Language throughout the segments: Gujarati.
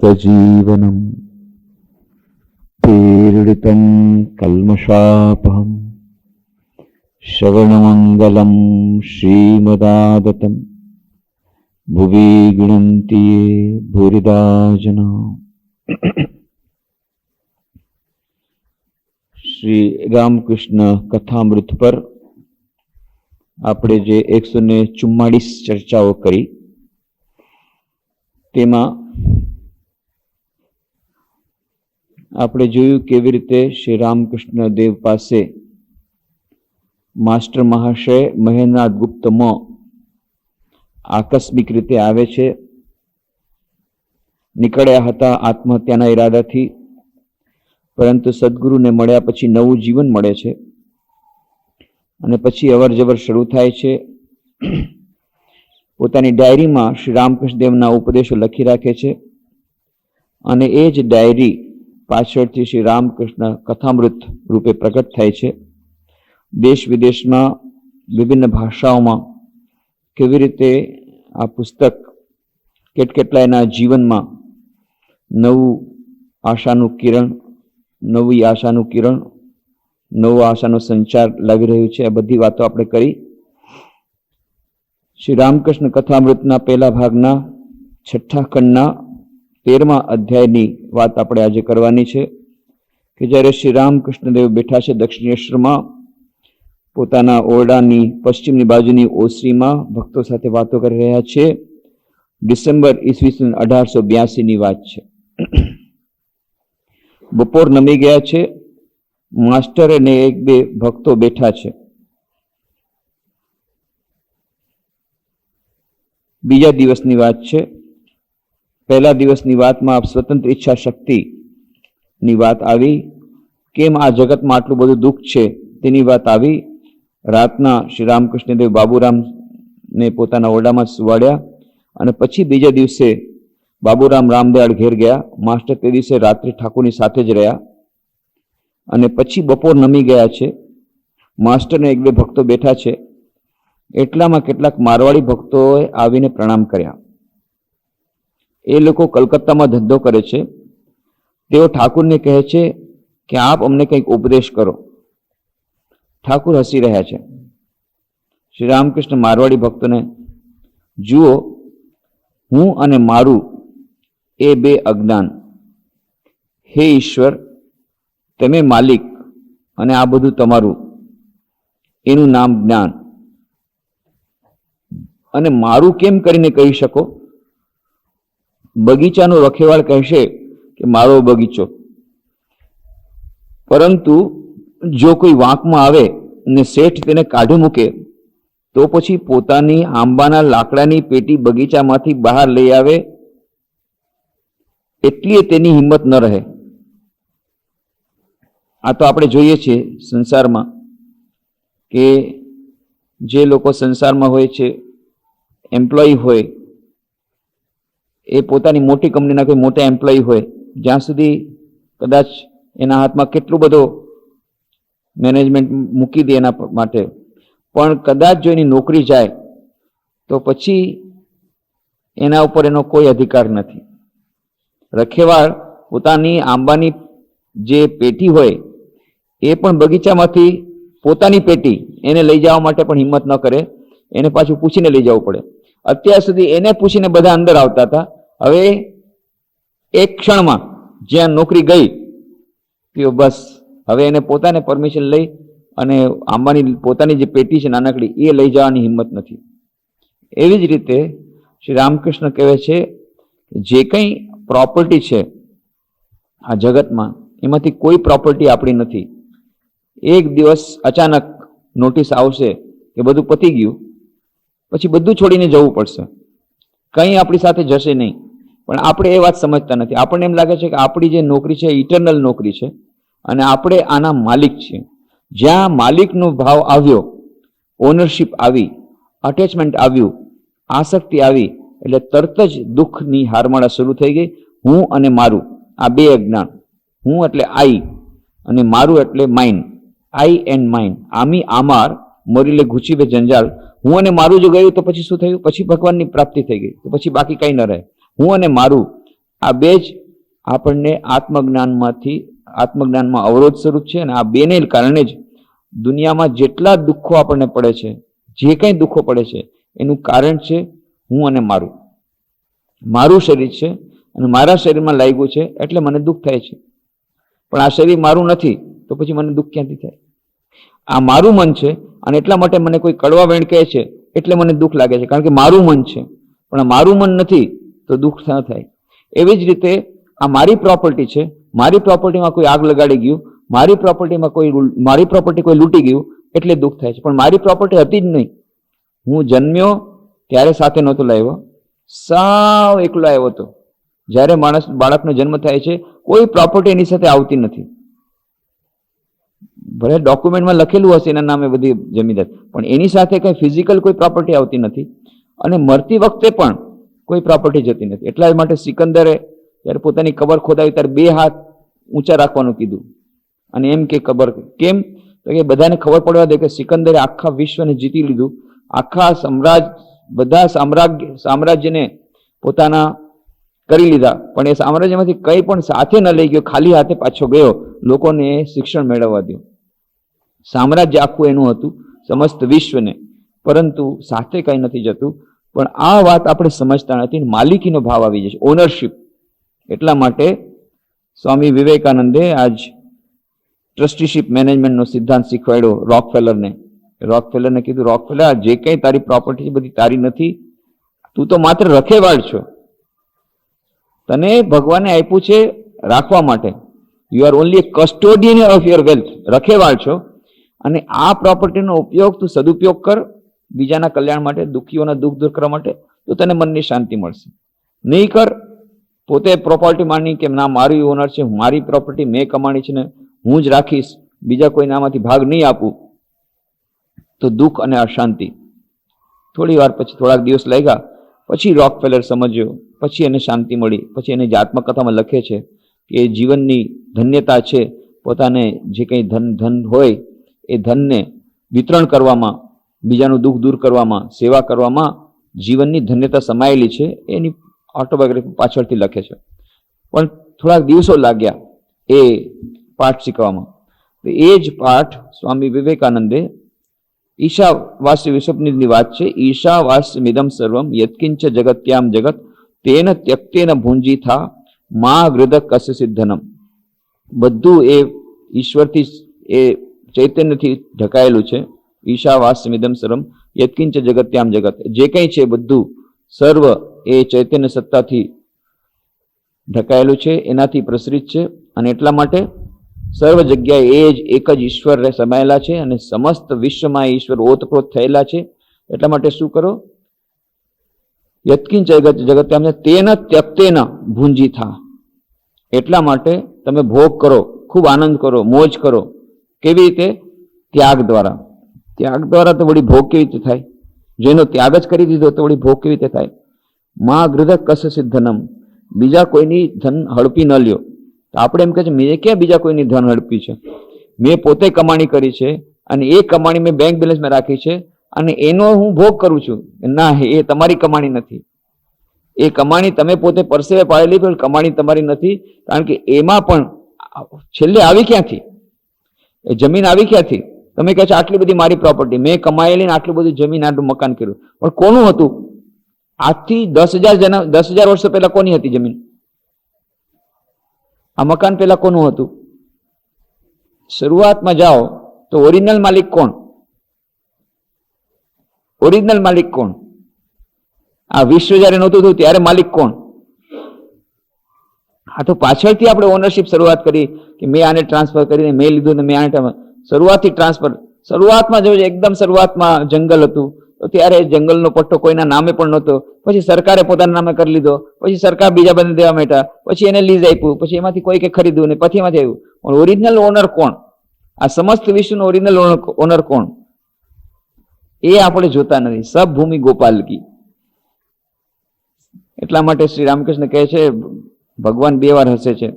जीवनम् पीडितं कल्मषापहं श्रवणमङ्गलं श्रीमदादतं भुवि गृह्णन्ति ये भूरिदा जना। श्री रामकृष्ण कथामृत पर આપણે જે 144 ચર્ચાઓ કરી તેમાં આપણે જોયું કેવી રીતે શ્રી રામકૃષ્ણ દેવ પાસે માસ્ટર મહાશય મહેન્દ્રનાથ ગુપ્તમાં આકસ્મિક રીતે આવે છે। નીકળ્યા હતા આત્મહત્યાના ઈરાદાથી, પરંતુ સદગુરુને મળ્યા પછી નવું જીવન મળે છે અને પછી અવર જવર શરૂ થાય છે। પોતાની ડાયરીમાં શ્રી રામકૃષ્ણ દેવના ઉપદેશો લખી રાખે છે અને એ જ ડાયરી પાછળથી શ્રી રામકૃષ્ણ કથામૃત રૂપે પ્રગટ થાય છે। દેશ વિદેશમાં વિભિન્ન ભાષાઓમાં કેવી રીતે આ પુસ્તક કેટલાયના જીવનમાં નવું આશાનું કિરણ, નવી આશાનું કિરણ, નવો આશાનો સંચાર લાવી રહ્યું છે। આ બધી વાતો આપણે કરી। શ્રી રામકૃષ્ણ કથામૃતના પહેલા ભાગના 6ઠા ખંડના 13મા અધ્યાયની વાત આપણે આજે કરવાની છે કે જ્યારે શ્રી રામકૃષ્ણદેવ બેઠા છે દક્ષિણેશ્વરમાં પોતાના ઓરડાની પશ્ચિમની બાજુની ઓસરીમાં ભક્તો સાથે વાતો કરી રહ્યા છે। ડિસેમ્બર ઈસવીસન 1882ની વાત છે। બપોર નમી ગયા છે। માસ્ટર અને એક બે ભક્તો બેઠા છે। બીજા દિવસની વાત છે। પહેલા દિવસની વાતમાં આપ સ્વતંત્ર ઈચ્છા શક્તિની વાત આવી, કેમ આ જગતમાં આટલું બધું દુઃખ છે તેની વાત આવી। રાતના શ્રી રામકૃષ્ણદેવ બાબુરામને પોતાના ઓરડામાં સુવાડ્યા અને પછી બીજા દિવસે બાબુરામ રામદયાળ ઘેર ગયા। માસ્ટર તે દિવસે રાત્રે ઠાકોરની સાથે જ રહ્યા અને પછી બપોર નમી ગયા છે। માસ્ટરને એક બે ભક્તો બેઠા છે। એટલામાં કેટલાક મારવાડી ભક્તોએ આવીને પ્રણામ કર્યા। એ લોકો કલકત્તામાં ધંધો કરે છે। તેઓ ઠાકુરને કહે છે કે આપ અમને કંઈક ઉપદેશ કરો। ઠાકુર હસી રહ્યા છે। શ્રી રામકૃષ્ણ મારવાડી ભક્તોને, જુઓ, હું અને મારું એ બે અજ્ઞાન, હે ઈશ્વર તમે માલિક અને આ બધું તમારું, એનું નામ જ્ઞાન। અને મારું કેમ કરીને કહી શકો? બગીચાનો રખેવાળ કહેશે કે મારો બગીચો, પરંતુ જો કોઈ વાંકમાં આવે ને શેઠ તેને કાઢી મૂકે તો પછી પોતાની આંબાના લાકડાની પેટી બગીચામાંથી બહાર લઈ આવે એટલી તેની હિંમત ન રહે। આ તો આપણે જોઈએ છીએ સંસારમાં કે જે લોકો સંસારમાં હોય છે, એમ્પ્લોય હોય, એ પોતાની મોટી કંપનીના કોઈ મોટા એમ્પ્લોય હોય, જ્યાં સુધી કદાચ એના હાથમાં કેટલું બધો મેનેજમેન્ટ મૂકી દે એના માટે, પણ કદાચ જો એની નોકરી જાય તો પછી એના ઉપર એનો કોઈ અધિકાર નથી। રખેવાળ પોતાની આંબાની જે પેટી હોય એ પણ બગીચામાંથી પોતાની પેટી એને લઈ જવા માટે પણ હિંમત ન કરે, એને પાછું પૂછીને લઈ જવું પડે। અત્યાર સુધી એને પૂછીને બધા અંદર આવતા હતા, હવે એક ક્ષણમાં જ્યાં નોકરી ગઈ કે બસ હવે એને પોતાને પરમિશન લઈ અને આંબાની પોતાની જે પેટી છે નાનકડી એ લઈ જવાની હિંમત નથી। એવી જ રીતે શ્રી રામકૃષ્ણ કહે છે જે કંઈ પ્રોપર્ટી છે આ જગતમાં એમાંથી કોઈ પ્રોપર્ટી આપણી નથી। એક દિવસ અચાનક નોટિસ આવશે કે બધું પતી ગયું, પછી બધું છોડીને જવું પડશે, કંઈ આપણી સાથે જશે નહીં, પણ આપણે એ વાત સમજતા નથી। આપણને એમ લાગે છે કે આપણી જે નોકરી છે ઇટરનલ નોકરી છે અને આપણે આના માલિક છીએ। જ્યાં માલિકનો ભાવ આવ્યો, ઓનરશિપ આવી, અટેચમેન્ટ આવ્યું, આસક્તિ આવી, એટલે તરત જ દુઃખની હારમાળા શરૂ થઈ ગઈ। હું અને મારું આ બે અજ્ઞાન, હું એટલે આઈ અને મારું એટલે માઇન, આઈ એન્ડ માઇન, આમી આમાર મરીલે ઘૂંચીવે જંજાલ। હું અને મારું જો ગયું તો પછી શું થયું? પછી ભગવાનની પ્રાપ્તિ થઈ ગઈ, તો પછી બાકી કંઈ ન રહે। હું અને મારું આ બે જ આપણને આત્મજ્ઞાનમાં અવરોધ સ્વરૂપ છે. અને આ બેને કારણે જ દુનિયામાં જેટલા દુઃખો આપણને પડે છે, જે કંઈ દુઃખો પડે છે, એનું કારણ છે હું અને મારું શરીર છે અને મારા શરીરમાં લાગ્યું છે એટલે મને દુઃખ થાય છે. પણ આ શરીર મારું નથી તો પછી મને દુઃખ ક્યાંથી થાય? આ મારું મન છે અને એટલા માટે મને કોઈ કડવા વેણ કહે છે એટલે મને દુઃખ લાગે છે, કારણ કે મારું મન છે. પણ આ મારું મન નથી તો દુઃખ ન થાય. એવી જ રીતે આ મારી પ્રોપર્ટી છે, મારી પ્રોપર્ટીમાં કોઈ આગ લગાડી ગયું, મારી પ્રોપર્ટી કોઈ લૂંટી ગયું એટલે દુઃખ થાય છે. પણ મારી પ્રોપર્ટી હતી જ નહીં. હું જન્મ્યો ત્યારે સાથે નહોતો લાવ્યો, સાવ એકલો આવ્યો હતો. જ્યારે બાળકનો જન્મ થાય છે કોઈ પ્રોપર્ટી એની સાથે આવતી નથી. ભલે ડોક્યુમેન્ટમાં લખેલું હશે એના નામે બધી જમીનદાર, પણ એની સાથે કઈ ફિઝિકલ કોઈ પ્રોપર્ટી આવતી નથી. અને મરતી વખતે પણ કોઈ પ્રોપર્ટી જતી નથી. એટલા માટે સિકંદરે જ્યારે પોતાની કબર ખોદાવી ત્યારે 2 હાથ ઊંચા રાખવાનું કીધું. અને એમ કે કબર કેમ? તો કે બધાને ખબર પડવા દે કે સિકંદરે આખા વિશ્વને જીતી લીધું, આખા બધા સામ્રાજ્યને પોતાના કરી લીધા, પણ એ સામ્રાજ્યમાંથી કંઈ પણ સાથે ન લઈ ગયો, ખાલી હાથે પાછો ગયો, લોકોને શિક્ષણ મેળવવા દો. સામ્રાજ્ય આખું એનું હતું, સમસ્ત વિશ્વને, પરંતુ સાથે કંઈ નથી જતું. પણ આ વાત આપણે સમજતા નથી. માલિકીનો ભાવ આવી જશે, ઓનરશિપ. એટલા માટે સ્વામી વિવેકાનંદે આજ ટ્રસ્ટીશીપ મેનેજમેન્ટનો સિદ્ધાંત શીખવાડ્યો રોકફેલરને કીધું, રોકફેલર, જે કંઈ તારી પ્રોપર્ટી છે બધી તારી નથી, તું તો માત્ર રખેવાળ છો. તને ભગવાને આપ્યું છે રાખવા માટે. You are only a custodian of your wealth. રખેવાળ છો અને આ પ્રોપર્ટીનો ઉપયોગ તું સદુપયોગ કર બીજાના કલ્યાણ માટે, દુઃખીઓના દુઃખ દૂર કરવા માટે, તો તને મનની શાંતિ મળશે. નહીં કર, પોતે પ્રોપર્ટી માની કે ના મારી ઓનર છે, મારી પ્રોપર્ટી મેં કમાણી છે ને હું જ રાખીશ, બીજા કોઈને આમાંથી ભાગ નહીં આપું, તો દુઃખ અને અશાંતિ. થોડી વાર પછી, થોડાક દિવસ લાગ્યા પછી રોકફેલર સમજ્યો, પછી એને શાંતિ મળી. પછી એને જે આત્મકથામાં લખે છે કે જીવનની ધન્યતા છે પોતાને જે કંઈ ધન હોય એ ધનને વિતરણ કરવામાં, બીજાનું દુઃખ દૂર કરવામાં, સેવા કરવામાં જીવનની ધન્યતા સમાયેલી છે. એની ઓટોબાયોગ્રાફી પાછળથી લખે છે. પણ થોડાક દિવસો લાગ્યા એ પાઠ શીખવામાં. એ જ પાઠ સ્વામી વિવેકાનંદે ઈશાવાસ્ય વિશ્વની વાત છે. ઈશાવાસ્યમિદમ સર્વમ યત્કિંચ જગત્યામ જગત તેન ત્યક્તેન ભુંજી થા મા હૃદક કસ્ય સિદ્ધનમ. બધું એ ઈશ્વરથી, એ ચૈતન્યથી ઢકાયેલું છે. ઈશાવાસ્યમિદમ સર્વમ યત્કિંચ જગત્યામ જગત, જે કંઈ છે બધું સર્વ એ ચૈતન્ય સત્તાથી ઢકાયેલું છે, એનાથી પ્રસરિત છે. અને એટલા માટે સર્વ જગ્યાએ એ જ એક જ ઈશ્વર સમાયેલા છે અને સમસ્ત વિશ્વમાં ઈશ્વર ઓતપ્રોત થયેલા છે. એટલા માટે શું કરો? યત્કિંચ જગત્યામ તેન ત્યક્તેન ભુંજી થા. એટલા માટે તમે ભોગ કરો, ખૂબ આનંદ કરો, મોજ કરો. કેવી રીતે? ત્યાગ દ્વારા. ત્યાગ દ્વારા તો વળી ભોગ કેવી રીતે થાય? જેનો ત્યાગ જ કરી દીધો તો વળી ભોગ કેવી રીતે થાય? મા હૃદક કસ્ય સિદ્ધનમ. બીજા કોઈની ધન હડપી ન લ્યો. તો આપણે એમ કહે છે મેં ક્યાં બીજા કોઈની ધન હડપી છે? મેં પોતે કમાણી કરી છે અને એ કમાણી મેં બેંક બેલેન્સમાં રાખી છે અને એનો હું ભોગ કરું છું. ના, એ તમારી કમાણી નથી. એ કમાણી તમે પોતે પરસેવે પાડેલી પણ કમાણી તમારી નથી. કારણ કે એમાં પણ છેલ્લે આવી ક્યાંથી? એ જમીન આવી ક્યાંથી? તમે કહે છો આટલી બધી મારી પ્રોપર્ટી મેં કમાયેલી ને આટલી બધી જમીન, આટલું મકાન કર્યું, પણ કોનું હતું? આજથી 10,000 વર્ષો પહેલા કોની હતી જમીન? આ મકાન પહેલા કોનું હતું? શરૂઆતમાં જાઓ તો ઓરિજિનલ માલિક કોણ? ઓરિજિનલ માલિક કોણ? આ વિશ્વ જયારે નહોતું થયું ત્યારે માલિક કોણ? આ તો પાછળથી આપણે ઓનરશિપ શરૂઆત કરી કે મેં આને ટ્રાન્સફર કરીને મેં લીધું ને મેં આને શરૂઆતથી ટ્રાન્સફર. શરૂઆતમાં જો એકદમ શરૂઆતમાં જંગલ હતું તો ત્યારે જંગલનો પટ્ટો કોઈના નામે પણ નહોતો. પછી સરકારે પોતાના નામે કરી લીધો, પછી સરકાર બીજા બંને દેવા માંડ્યા, પછી એને લીઝ આપ્યું, પછી એમાંથી કોઈ કે ખરીદ્યું ને પછી એમાંથી આવ્યું. પણ ઓરિજિનલ ઓનર કોણ? આ સમસ્ત વિશ્વનો ઓરિજિનલ ઓનર કોણ? એ આપણે જોતા નથી. સબ ભૂમિ ગોપાલ કી. એટલા માટે શ્રી રામકૃષ્ણ કહે છે ભગવાન 2 વાર હસે છે.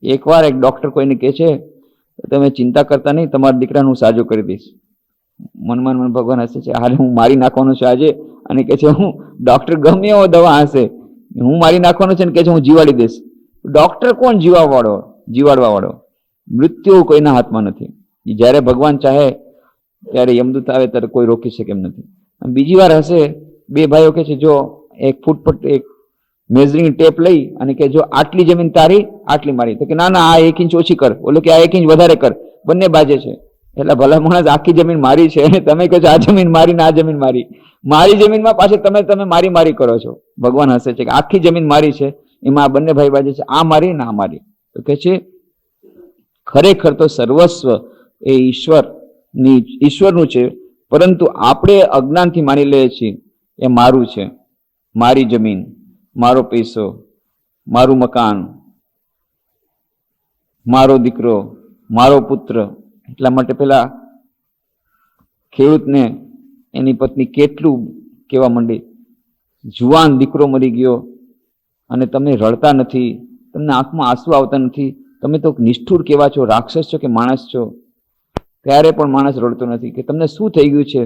એકવાર એક ડોક્ટર કોઈને કહે છે તમે ચિંતા કરતા નહીં, તમારા દીકરાને હું સાજો કરી દઈશ. મનમાં ભગવાન હસે છે, હાલે હું મારી નાખવાનો છું આજે. અને કહે છે હું ડોક્ટર ગમે એવો દવા હશે, હું મારી નાખવાનો છે ને કે છે હું જીવાડી દઈશ. ડોક્ટર કોણ જીવાડવા વાળો? મૃત્યુ કોઈના હાથમાં નથી. જ્યારે ભગવાન ચાહે ત્યારે યમદૂત આવે ત્યારે કોઈ રોકી શકે એમ નથી. બીજી વાર હશે, બે ભાઈઓ કે છે જો એક ફૂટ પર એક મેઝરિંગ ટેપ લઈ અને કે જો આટલી જમીન તારી, આટલી મારી, તો કે ના ના આ 1 ઇંચ ઓછી કર, ઓલો કે આ 1 ઇંચ વધારે કર, બંને બાજે છે. એટલે ભલા માણસ આખી જમીન મારી છે, તમે કહો છો આ જમીન મારી ને આ જમીન મારી. મારી જમીનમાં પાછી તમે મારી કરો છો. ભગવાન હસે છે કે આખી જમીન મારી છે, એમાં આ બંને ભાઈ બાજે છે, આ મારી ને આ મારી. તો કે છે ખરેખર તો સર્વસ્વ એ ઈશ્વરનું છે, પરંતુ આપણે અજ્ઞાનથી માની લઈએ છીએ એ મારું છે, મારી જમીન, મારો પૈસો, મારું મકાન, મારો દીકરો, મારો પુત્ર. એટલા માટે પેલા ખેડૂતને એની પત્ની કેટલું કહેવા માંડી, જુવાન દીકરો મરી ગયો અને તમે રડતા નથી, તમને આંખમાં આંસુ આવતા નથી, તમે તો નિષ્ઠુર કેવા છો, રાક્ષસ છો કે માણસ છો? ત્યારે પણ માણસ રડતો નથી કે તમને શું થઈ ગયું છે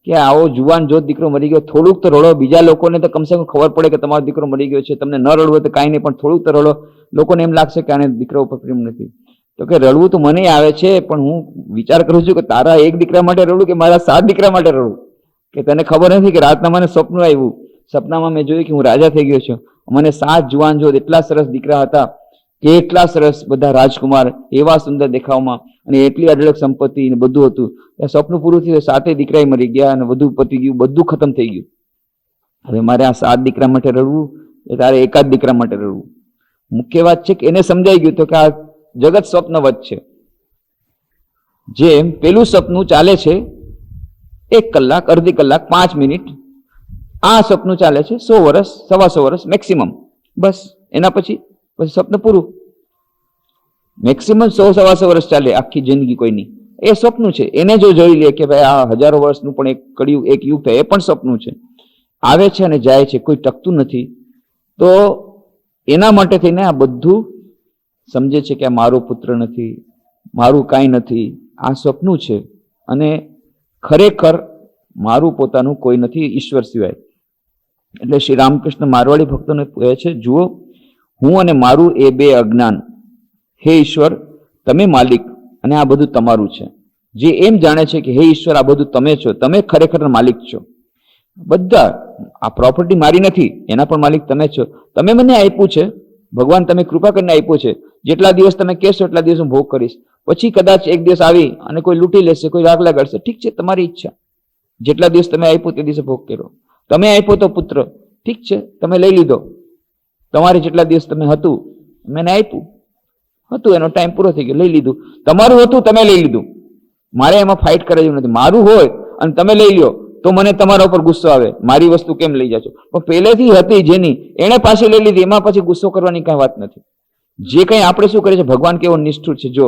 કે આવો જુવાન જો દીકરો મરી ગયો, થોડુંક તો રડો. બીજા લોકોને તો કમસે કમ ખબર પડે કે તમારો દીકરો મરી ગયો છે. તમને ન રડવું તો કાંઈ નહીં, પણ થોડુંક તો રડો. લોકોને એમ લાગશે કે આને દીકરા ઉપર પ્રેમ નથી. તો કે રડવું તો મને આવે છે, પણ હું વિચાર કરું છું કે તારા એક દીકરા માટે રડું કે મારા 7 દીકરા માટે રડું? કે તને ખબર નથી કે રાતના મને સ્વપ્ન આવ્યું, સપનામાં મેં જોયું કે હું રાજા થઈ ગયો છું, મને 7 જુવાન જો એટલા સરસ દીકરા હતા, કેટલા સરસ બધા રાજકુમાર, એવા સુંદર દેખાવમાં, અને એટલી અઢળક સંપત્તિ ને બધું હતું. સપનું પૂરું થયું, 7 દીકરા મરી ગયા અને બધું પતી ગયું, બધું ખતમ થઈ ગયું. હવે મારે આ 7 દીકરા માટે રડવું એ તારે એકાદ દીકરા માટે રડવું? મુખ્ય વાત છે કે એને સમજાઈ ગયું તો કે આ જગત સ્વપ્નવત છે. જેમ પેલું સપનું ચાલે છે 1 કલાક, અડધી કલાક, 5 મિનિટ, આ સપનું ચાલે છે 100 વર્ષ, 125 વર્ષ મેક્સિમમ. બસ એના પછી સપનું પૂરું. મેક્સિમમ 100-125 વર્ષ ચાલે આખી જિંદગી કોઈની, એ સપનું છે. એને જો જોઈ લે કે ભાઈ આ હજારો વર્ષનું પણ એક યુગ થાય, એ પણ સપનું છે. આવે છે અને જાય છે, કોઈ ટકતું નથી. તો એના માટે થઈને આ બધું સમજે છે કે આ મારો પુત્ર નથી, મારું કાંઈ નથી, આ સપનું છે, અને ખરેખર મારું પોતાનું કોઈ નથી ઈશ્વર સિવાય. એટલે શ્રી રામકૃષ્ણ મારવાડી ભક્તોને કહે છે, જુઓ હું અને મારું એ બે અજ્ઞાન, હે ઈશ્વર તમે માલિક અને આ બધું તમારું છે. જે એમ જાણે છે કે હે ઈશ્વર આ બધું તમે છો, તમે ખરેખર માલિક છો. બધા આ પ્રોપર્ટી મારી નથી, એના પણ માલિક તમે છો. તમે મને આપ્યું છે, ભગવાન તમે કૃપા કરીને આપ્યું છે. જેટલા દિવસ તમે કહેશો એટલા દિવસ હું ભોગ કરીશ. પછી કદાચ એક દિવસ આવી અને કોઈ લૂંટી લેશે, કોઈ રાગ લગાડશે, ઠીક છે, તમારી ઈચ્છા. જેટલા દિવસ તમે આપ્યું તે દિવસે ભોગ કર્યો. તમે આપ્યો તો પુત્ર, ઠીક છે, તમે લઈ લીધો. તમારે જેટલા દિવસ તમે હતું મેં આપ્યું હતું, એનો ટાઈમ પૂરો થઈ ગયો, લઈ લીધું. તમારું હતું, તમે લઈ લીધું. મારે એમાં ફાઇટ કરવા જેવું નથી. મારું હોય અને તમે લઈ લ્યો તો મને તમારા ઉપર ગુસ્સો આવે, મારી વસ્તુ કેમ લઈ જાશો? પણ પહેલેથી હતી જેની, એને પાછી લઈ લીધી, એમાં પછી ગુસ્સો કરવાની કઈ વાત નથી. જે કંઈ આપણે શું કરીએ છીએ, ભગવાન કેવો નિષ્ઠુર છે, જો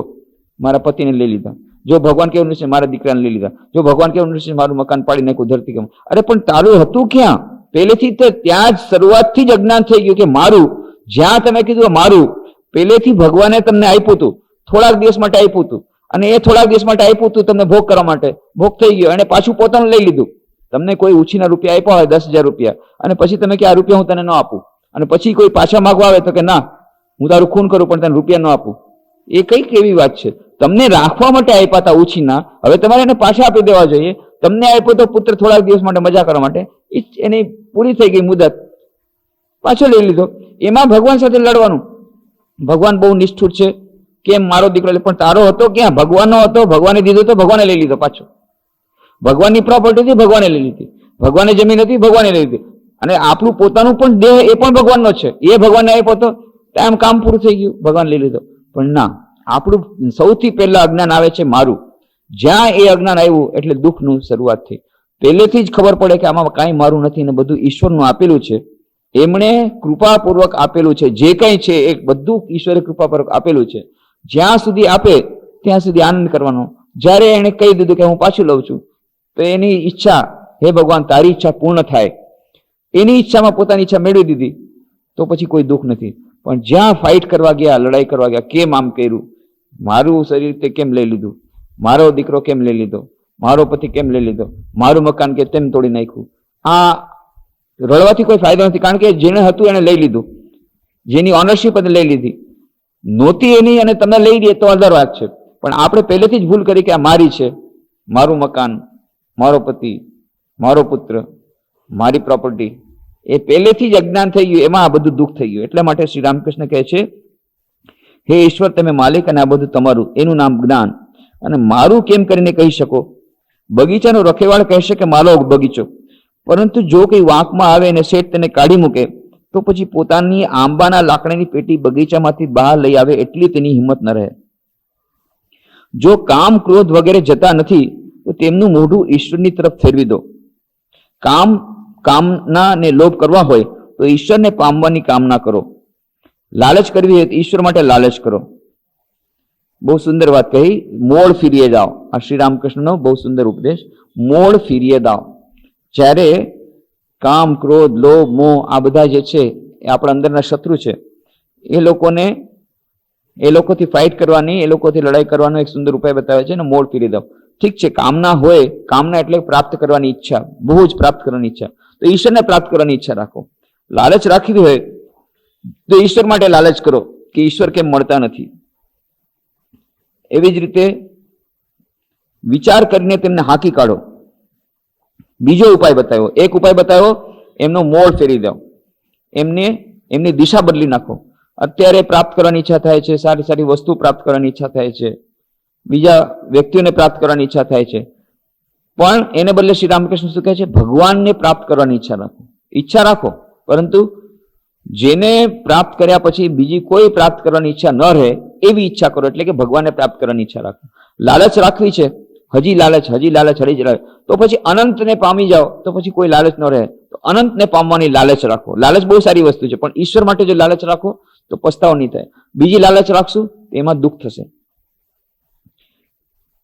મારા પતિને લઈ લીધા, જો ભગવાન કેવું નિષ્ઠુર મારા દીકરાને લઈ લીધા, જો ભગવાન કેવું નિષ્ઠુર મારું મકાન પાડી નાખ્યું ધરતી કેમ. અરે પણ તારું હતું ક્યાં? પહેલેથી ત્યાં જ શરૂઆતથી જ અજ્ઞાન થઈ ગયું કે મારું. જ્યાં તમે કીધું મારું, પહેલેથી ભગવાને તમને આપ્યું હતું, થોડાક દિવસ માટે આપ્યું હતું, અને એ થોડાક દિવસ માટે આપ્યું હતું તમને ભોગ કરવા માટે, ભોગ થઈ ગયો, એને પાછું પોતાનું લઈ લીધું. તમને કોઈ ઉછીના રૂપિયા આપ્યા હોય 10,000 રૂપિયા, અને પછી તમે કે આ રૂપિયા હું તને ન આપું, અને પછી કોઈ પાછા માંગવા આવે તો કે ના હું તારું ખૂન કરું પણ તને રૂપિયા ન આપું. એ કઈ કેવી વાત છે? તમને રાખવા માટે આપ્યા હતા ઉછીના, હવે તમારે એને પાછા આપી દેવા જોઈએ. તમને આપ્યો તો પુત્ર થોડાક દિવસ માટે મજા કરવા માટે, એની પૂરી થઈ ગઈ મુદત, પાછો લઈ લીધો. એમાં ભગવાન સાથે લડવાનું. ભગવાન બહુ નિષ્ઠુર છે, કેમ મારો દીકરો, પણ તારો હતો ક્યાં? ભગવાનનો હતો, ભગવાને દીધો તો ભગવાને લઈ લીધો પાછો. ભગવાનની પ્રોપર્ટી હતી, ભગવાને લઈ લીધી. ભગવાને જમીન હતી, ભગવાને લઈ લીધી. અને આપણું પોતાનું પણ દેહ એ પણ ભગવાનનો છે, એ ભગવાનને આપ્યો તો ટાઈમ કામ પૂરું થઈ ગયું, ભગવાન લઈ લીધો. પણ ના, આપણું સૌથી પહેલા અજ્ઞાન આવે છે મારું. જ્યાં એ અજ્ઞાન આવ્યું એટલે દુઃખનું શરૂઆત થઈ. પહેલેથી જ ખબર પડે કે આમાં કાંઈ મારું નથી ને બધું ઈશ્વરનું આપેલું છે. એમણે કૃપાપૂર્વક આપેલું છે, જે કંઈ છે એ બધું ઈશ્વરે કૃપાપૂર્વક આપેલું છે. જ્યાં સુધી આપે ત્યાં સુધી આનંદ કરવાનો. જ્યારે એને કહી દીધું કે હું પાછું લઉં છું, તો એની ઈચ્છા, હે ભગવાન તારી ઈચ્છા પૂર્ણ થાય, એની ઈચ્છામાં પોતાની ઈચ્છા મેળવી દીધી, તો પછી કોઈ દુઃખ નથી. પણ જ્યાં ફાઇટ કરવા ગયા, લડાઈ કરવા ગયા, કેમ આમ કર્યું, મારું શરીર તે કેમ લઈ લીધું, મારો દીકરો કેમ લઈ લીધો, મારો પતિ કેમ લઈ લીધો, મારું મકાન કે તેમ તોડી નાખ્યું, આ રડવાથી કોઈ ફાયદો નથી, કારણ કે જેને હતું એને લઈ લીધું, જેની ઓનરશીપ એને લઈ લીધી, નહોતી એની અને તમે લઈ દે તો અલગ વાત છે. પણ આપણે પહેલેથી જ ભૂલ કરી કે આ મારી છે, મારું મકાન, મારો પતિ, મારો પુત્ર, મારી પ્રોપર્ટી, એ પહેલેથી જ અજ્ઞાન થઈ ગયું, એમાં આ બધું દુઃખ થઈ ગયું. એટલા માટે શ્રી રામકૃષ્ણ કહે છે, હે ઈશ્વર તમે માલિક અને આ બધું તમારું, એનું નામ જ્ઞાન. અને મારું કેમ કરીને કહી શકો? બગીચાનો રખેવાળ કહેશે કે મારો બગીચો, પરંતુ જો કઈ વાંકમાં આવે અને શેઠ તેને કાઢી મૂકે તો પછી પોતાની આંબાના લાકડાની પેટી બગીચામાંથી બહાર લઈ આવે એટલી તેની હિંમત ન રહે. જો કામ ક્રોધ વગેરે જતા નથી તો તેમનું મોઢું ઈશ્વરની તરફ ફેરવી દો. કામના ને લોભ કરવા હોય તો ઈશ્વરને પામવાની કામના કરો. લાલચ કરવી હોય તો ઈશ્વર માટે લાલચ કરો. બહુ સુંદર વાત કહી, મોડ ફીરીએ જાઓ. આ શ્રી રામકૃષ્ણનો બહુ સુંદર ઉપદેશ, મોડ ફીરીએ જાઓ. જ્યારે કામ ક્રોધ લોભ મોહ આ બધા જે છે એ આપણા અંદરના શત્રુ છે, એ લોકોથી ફાઇટ કરવાની, એ લોકોથી લડાઈ કરવાનો એક સુંદર ઉપાય બતાવે છે ને, મોડ ફીરી દો. ઠીક છે, કામના હોય, કામના એટલે પ્રાપ્ત કરવાની ઈચ્છા, બહુ જ પ્રાપ્ત કરવાની ઈચ્છા, તો ઈશ્વરને પ્રાપ્ત કરવાની ઈચ્છા રાખો. લાલચ રાખવી હોય તો ઈશ્વર માટે લાલચ કરો કે ઈશ્વર કેમ મળતા નથી. એવી જ રીતે વિચાર કરીને તેમને હાંકી કાઢો. બીજો ઉપાય બતાવ્યો, એક ઉપાય બતાવ્યો, એમનો મોડ ફેરી દો, એમની દિશા બદલી નાખો. અત્યારે પ્રાપ્ત કરવાની ઈચ્છા થાય છે, સારી સારી વસ્તુ પ્રાપ્ત કરવાની ઈચ્છા થાય છે, બીજા વ્યક્તિઓને પ્રાપ્ત કરવાની ઈચ્છા થાય છે, પણ એને બદલે શ્રી રામકૃષ્ણ શું કહે છે? ભગવાનને પ્રાપ્ત કરવાની ઈચ્છા રાખો, પરંતુ જેને પ્રાપ્ત કર્યા પછી બીજી કોઈ પ્રાપ્ત કરવાની ઈચ્છા ન રહે એવી ઈચ્છા કરો, એટલે કે ભગવાનને પ્રાપ્ત કરવાની ઈચ્છા રાખો. લાલચ રાખવી છે, હજી લાલચ, તો પછી અનંતને પામી જાઓ, તો પછી કોઈ લાલચ ન રહે. તો અનંતને પામવાની લાલચ રાખો. લાલચ બહુ સારી વસ્તુ છે, પણ ઈશ્વર માટે જો લાલચ રાખો તો પસ્તાવો નહીં થાય. બીજી લાલચ રાખશું એમાં દુઃખ થશે.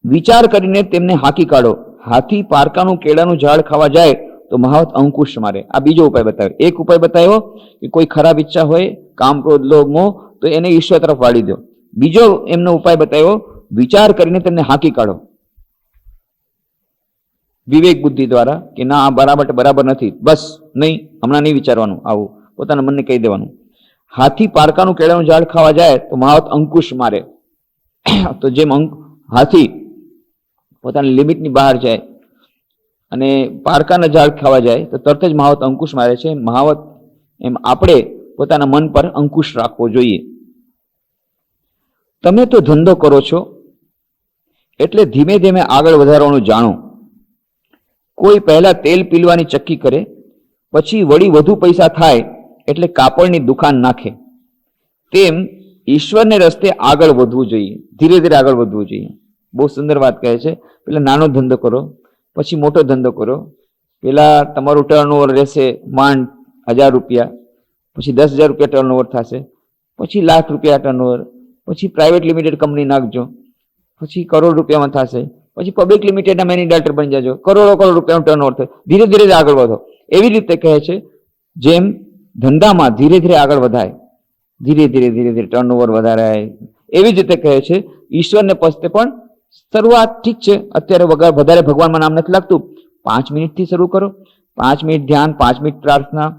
વિચાર કરીને તેમને હાંકી કાઢો. હાથી પારકાનું કેળાનું ઝાડ ખાવા જાય તો મહાવત અંકુશ મારે. આ બીજો ઉપાય બતાવ્યો. એક ઉપાય બતાવ્યો કે કોઈ ખરાબ ઈચ્છા હોય, કામ ક્રોધ લોભ મોહ, તો એને ઈશ્વર તરફ વાળી દો. બીજો એમનો ઉપાય બતાવ્યો, વિચાર કરીને તેમને હાંકી કાઢો વિવેક બુદ્ધિ દ્વારા, કે ના આ બરાબર નથી, બસ નહીં, હમણાં નહીં વિચારવાનું, આવું પોતાના મનને કહી દેવાનું. હાથી પારકાનું કેળાનું ઝાડ ખાવા જાય તો મહાવત અંકુશ મારે. તો જેમ હાથી પોતાની લિમિટની બહાર જાય અને પારકાના ઝાડ ખાવા જાય તો તરત જ મહાવત અંકુશ મારે છે. મહાવત એમ આપણે પોતાના મન પર અંકુશ રાખવો જોઈએ. તમે તો ધંધો કરો છો એટલે ધીમે ધીમે આગળ વધારવાનું જાણો. કોઈ પહેલા તેલ પીલવાની ચક્કી કરે, પછી વળી વધુ પૈસા થાય એટલે કાપડની દુકાન નાખે. તેમ ઈશ્વરને રસ્તે આગળ વધવું જોઈએ, ધીરે ધીરે આગળ વધવું જોઈએ. બહુ સુંદર વાત કહે છે. પેલા નાનો ધંધો કરો, પછી મોટો ધંધો કરો. પેલા તમારું ટર્નઓવર રહેશે માંડ 1000 રૂપિયા, પછી 10,000 રૂપિયા ટર્નઓવર થશે, પછી લાખ રૂપિયા ટર્નઓવર, પછી પ્રાઇવેટ લિમિટેડ કંપની નાખજો, પછી કરોડ રૂપિયામાં થશે, પછી પબ્લિક લિમિટેડના મેનેજિંગ ડાયરેક્ટર બની જજો, કરોડો રૂપિયાનું ટર્નઓવર થાય. ધીરે ધીરે આગળ વધો. એવી રીતે કહે છે, જેમ ધંધામાં ધીરે ધીરે આગળ વધાય, ધીરે ધીરે ટર્નઓવર વધારાય, એવી જ રીતે કહે છે ઈશ્વરને પસ્તે પણ શરૂઆત ઠીક છે, અત્યારે વધારે ભગવાનમાં નામ નથી લાગતું, 5 મિનિટથી શરૂ કરો. 5 મિનિટ ધ્યાન, 5 મિનિટ પ્રાર્થના,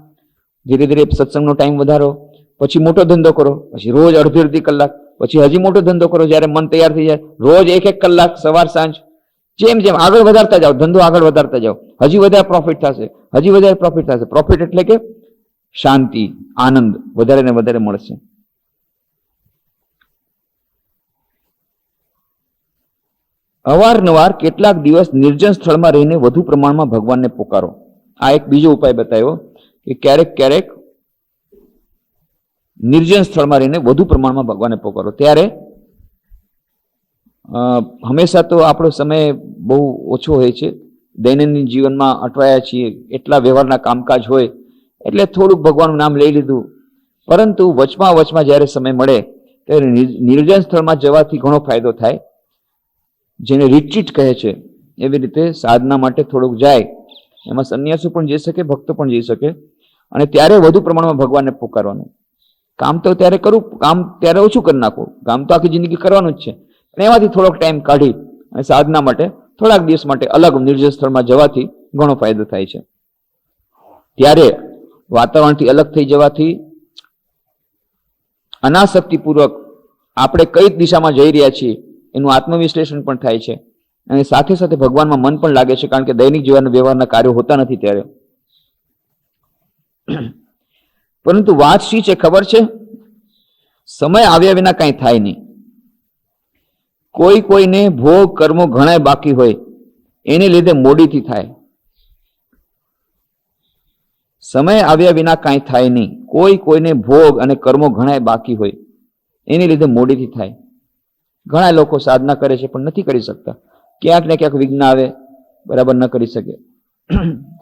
ધીરે ધીરે સત્સંગનો ટાઈમ વધારો, પછી મોટો ધંધો કરો, પછી રોજ અડધી કલાક, પછી હજી મોટો ધંધો કરો જ્યારે મન તૈયાર થઈ જાય, રોજ 1 કલાક સવાર સાંજ. જેમ જેમ આગળ વધારતા જાઓ, ધંધો આગળ વધારતા જાઓ, હજી વધારે પ્રોફિટ થશે, હજી વધારે પ્રોફિટ થશે. પ્રોફિટ એટલે કે શાંતિ, આનંદ વધારે ને વધારે મળશે. અવારનવાર કેટલાક દિવસ નિર્જન સ્થળમાં રહીને વધુ પ્રમાણમાં ભગવાનને પોકારો. આ એક બીજો ઉપાય બતાવ્યો કે ક્યારેક નિર્જન સ્થળમાં રહીને વધુ પ્રમાણમાં ભગવાનને પોકારો. ત્યારે હંમેશા તો આપણો સમય બહુ ઓછો હોય છે, દૈનંદિન જીવનમાં અટવાયા છીએ, એટલા વ્યવહારના કામકાજ હોય એટલે થોડુંક ભગવાનનું નામ લઈ લીધું. પરંતુ વચમાં જ્યારે સમય મળે ત્યારે નિર્જન સ્થળમાં જવાથી ઘણો ફાયદો થાય, જેને રિટ્રીટ કહે છે. એવી રીતે સાધના માટે થોડુંક જાય, એમાં સંન્યાસી પણ જઈ શકે, ભક્તો પણ જઈ શકે, અને ત્યારે વધુ પ્રમાણમાં ભગવાનને પોકારવાનું. કામ તો ત્યારે કરું, કામ ત્યારે ઓછું કરી નાખું, કામ તો આખી જિંદગી કરવાનું જ છે, અને એમાંથી થોડોક ટાઈમ કાઢી અને સાધના માટે થોડાક દિવસ માટે અલગ નિર્જન સ્થળમાં જવાથી ઘણો ફાયદો થાય છે. ત્યારે વાતાવરણથી અલગ થઈ જવાથી અનાસક્તિપૂર્વક આપણે કઈ દિશામાં જઈ રહ્યા છીએ એનું આત્મવિશ્લેષણ પણ થાય છે, અને સાથે સાથે ભગવાનમાં મન પણ લાગે છે, કારણ કે દૈનિક જીવન વ્યવહારના કાર્યો હોતા નથી ત્યારે. પરંતુ વાત શી છે ખબર છે? સમય આવ્યા વિના કાંઈ થાય નહીં. કોઈને ભોગ કર્મો ઘણા બાકી હોય એને લીધે મોડીથી થાય. સમય આવ્યા વિના કાંઈ થાય નહીં. કોઈને ભોગ અને કર્મો ઘણા બાકી હોય એને લીધે મોડીથી થાય. ઘણા લોકો સાધના કરે છે પણ નથી કરી શકતા. ક્યાંક ને ક્યાંક વિઘ્ન આવે, બરાબર ન કરી શકે.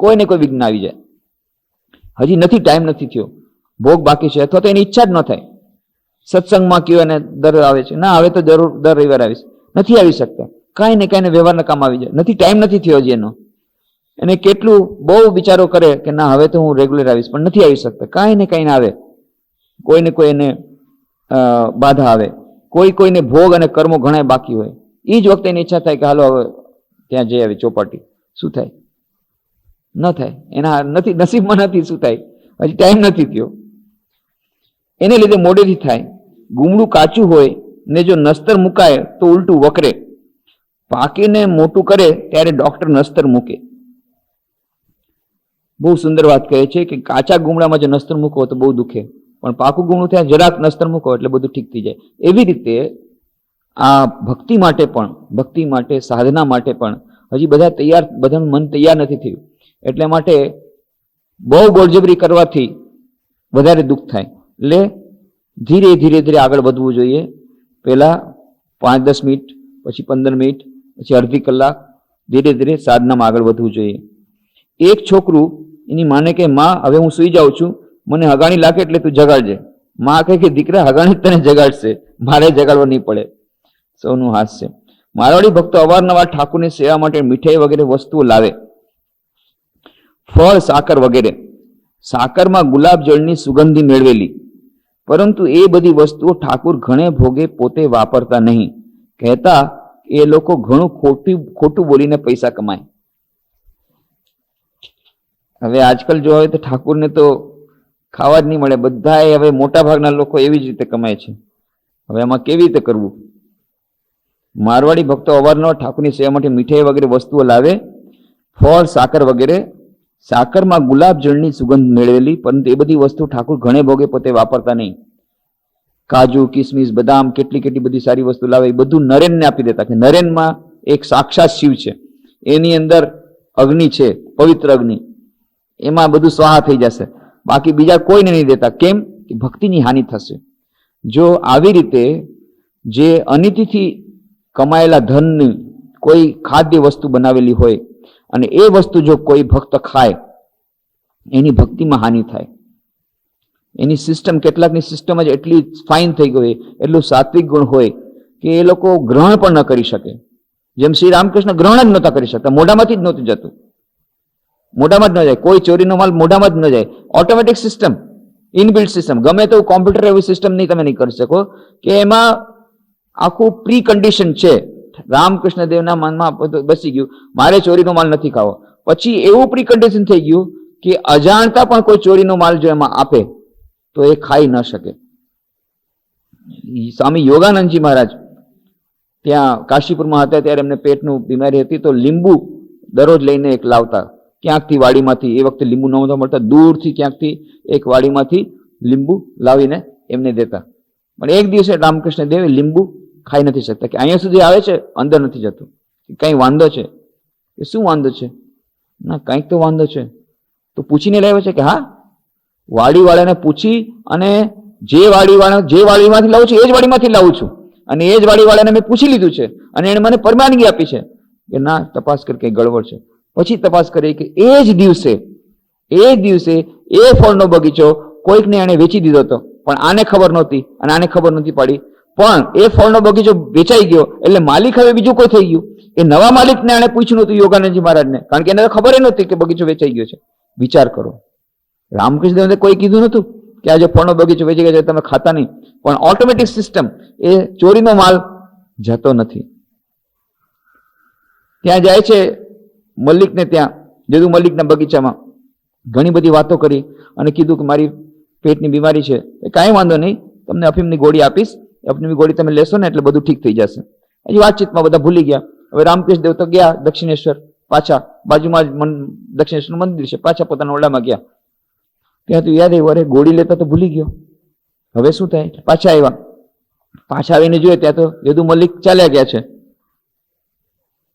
કોઈને કોઈ વિઘ્ન આવી જાય, હજી નથી, ટાઈમ નથી થયો, ભોગ બાકી છે, અથવા તો એની ઈચ્છા જ ન થાય. સત્સંગમાં કયો અને દર આવે છે, ના આવે તો જરૂર દર રવિવાર આવીશ, નથી આવી શકતા. કાંઈ ને કાંઈ વ્યવહારના કામ આવી જાય, નથી, ટાઈમ નથી થયો હજી એનો. એને કેટલું બહુ વિચારો કરે કે ના હવે તો હું રેગ્યુલર આવીશ, પણ નથી આવી શકતા. કાંઈ ને કાંઈ આવે, કોઈને કોઈ એને બાધા આવે. કોઈને ભોગ અને કર્મો ઘણા બાકી હોય, એ જ વખતે એની ઈચ્છા થાય કે હાલો હવે ત્યાં જઈ આવી ચોપાટી. શું થાય? ન થાય. એના નથી, નસીબમાં નથી. શું થાય? હજી ટાઈમ નથી થયો. એને લીધે મોડેથી થાય. ગુમડું કાચું હોય ને જો નસ્તર મુકાય તો ઉલટું વકરે. પાકીને મોટું કરે ત્યારે ડોક્ટર નસ્તર મૂકે. બહુ સુંદર વાત કહે છે કે કાચા ગુમડામાં જો નસ્તર મૂકો તો બહુ દુખે, પણ પાકું ગુમડું થાય જરાક નસ્તર મૂકો એટલે બધું ઠીક થઈ જાય. એવી રીતે આ ભક્તિ માટે, સાધના માટે પણ હજી બધાનું મન તૈયાર નથી થયું. એટલે માટે બહુ બળજબરી કરવાથી વધારે દુઃખ થાય. એટલે ધીરે ધીરે આગળ વધવું જોઈએ. પહેલા 5-10 મિનિટ, પછી 15 મિનિટ, પછી અડધી કલાક, ધીરે ધીરે સાધનામાં આગળ વધવું જોઈએ. એક છોકરું એની માને કે માં હવે હું સુઈ જાઉં છું, મને હગાણી લાગે એટલે તું જગાડજે. માં કહે કે દીકરા હગાણી તને જગાડશે, મારે જગાડવા નહીં પડે. સૌનું હાસ્ય. મારવાડી ભક્તો અવારનવાર ઠાકોરની સેવા માટે મીઠાઈ વગેરે વસ્તુઓ લાવે, ફળ, સાકર વગેરે. સાકરમાં ગુલાબ જળની સુગંધી મેળવેલી, પરંતુ એ બધી વસ્તુઓ ઠાકુર ઘણે ભોગે પોતે વાપરતા નહીં. કહેતા એ લોકો ઘણું ખોટું બોલીને પૈસા કમાય. હવે આજકાલ જો હોય તો ઠાકુરને તો ખાવા જ નહીં મળે. બધા હવે મોટા ભાગના લોકો એવી જ રીતે કમાય છે. હવે આમાં કેવી રીતે કરવું? મારવાડી ભક્તો અવારનવાર ઠાકુરની સેવા માટે મીઠાઈ વગેરે વસ્તુઓ લાવે, ફળ, સાકર વગેરે. સાકરમાં ગુલાબ જળની સુગંધ મેળવેલી, પરંતુ એ બધી વસ્તુ ઠાકુર ઘણે ભોગે પોતે વાપરતા નહીં. કાજુ, કિસમિસ, બદામ, કેટલી બધી સારી વસ્તુ લાવે, એ બધું નરેનને આપી દેતા કે નરેનમાં એક સાક્ષાત શિવ છે, એની અંદર અગ્નિ છે, પવિત્ર અગ્નિ, એમાં બધું સ્વાહા થઈ જશે. બાકી બીજા કોઈને નહીં દેતા. કેમ? કે ભક્તિની હાનિ થશે. જો આવી રીતે જે અનિતિથી કમાયેલા ધનની કોઈ ખાદ્ય વસ્તુ બનાવેલી હોય અને એ વસ્તુ જો કોઈ ભક્ત ખાય, એની ભક્તિમાં હાનિ થાય. એની સિસ્ટમ, કેટલાકની સિસ્ટમ જ એટલી ફાઇન થઈ ગઈ, એટલું સાત્વિક ગુણ હોય કે એ લોકો ગ્રહણ પણ ન કરી શકે. જેમ શ્રી રામકૃષ્ણ ગ્રહણ જ નહોતા કરી શકતા, મોઢામાંથી જ નહોતું જતું, મોઢામાં જ ન જાય. કોઈ ચોરીનો માલ મોઢામાં જ ન જાય. Automatic system, inbuilt system. ગમે તો કોમ્પ્યુટર એવી સિસ્ટમ નહીં, તમે નહીં કરી શકો કે એમાં આખું પ્રી કન્ડિશન છે. રામકૃષ્ણ દેવના મનમાં બેસી ગયું મારે ચોરીનો માલ નથી ખાવો. પછી એવું પ્રી કન્ડિશન થઈ ગયું કે અજાણતા પણ કોઈ ચોરીનો માલ જો એમાં આપે તો એ ખાઈ ન શકે. સ્વામી યોગાનંદજી મહારાજ ત્યાં કાશીપુરમાં હતા ત્યારે એમને પેટનું બીમારી હતી, તો લીંબુ દરરોજ લઈને એક લાવતા ક્યાંકથી વાડીમાંથી. એ વખતે લીંબુ નહોતા મળતા, દૂરથી ક્યાંકથી એક વાડીમાંથી લીંબુ લાવીને એમને દેતા. પણ એક દિવસે રામકૃષ્ણ દેવે લીંબુ ખાઈ નથી શકતા કે અહીંયા સુધી આવે છે, અંદર નથી જતું. કંઈ વાંધો છે? કે શું વાંધો છે? ના, કંઈક તો વાંધો છે. તો પૂછીને લાવ્યો છે કે હા, વાડીવાળાને પૂછી અને જે વાડીમાંથી લાવું છું એ જ વાડીમાંથી લાવું છું, અને એ જ વાડીવાળાને મેં પૂછી લીધું છે અને એણે મને પરવાનગી આપી છે કે ના, તપાસ કરી કંઈ ગડબડ છે. પછી તપાસ કરી કે એ જ દિવસે એ ફળનો બગીચો કોઈકને એણે વેચી દીધો હતો, પણ આને ખબર નહોતી અને આને ખબર નહોતી પડી. પણ એ ફળનો બગીચો વેચાઈ ગયો એટલે માલિક હવે બીજું કોઈ થઈ ગયું. એ નવા માલિકને આણે પૂછ્યું નહોતું યોગાનંદજી મહારાજને, કારણ કે એને ખબર નહોતી કે બગીચો વેચાઈ ગયો છે. વિચાર કરો, રામકૃષ્ણ દેવને કોઈ કીધું નહોતું કે આજે ફળનો બગીચો વેચી ગયો છે, તમે ખાતા નહીં. પણ ઓટોમેટિક સિસ્ટમ, એ ચોરીનો માલ જતો નથી. ત્યાં જાય છે મલિકને, ત્યાં જદુ મલિકના બગીચામાં ઘણી બધી વાતો કરી અને કીધું કે મારી પેટની બીમારી છે, કાંઈ વાંધો નહીં, તમને અફીમની ગોળી આપીશ, અફીમની ગોળી તમે લેશો ને એટલે બધું ઠીક થઈ જશે. હજી વાતચીતમાં બધા ભૂલી ગયા. હવે રામકૃષ્ણ દેવ તો ગયા દક્ષિણેશ્વર, પાછા બાજુમાં જ દક્ષિણેશ્વર મંદિર છે, પાછા પોતાના ઓરડામાં ગયા. ત્યાં તો યાદ આવ્યું, અરે ગોળી લેતા તો ભૂલી ગયો, હવે શું થાય? પાછા આવ્યા. પાછા આવીને જોયે ત્યાં તો યદુ મલિક ચાલ્યા ગયા છે.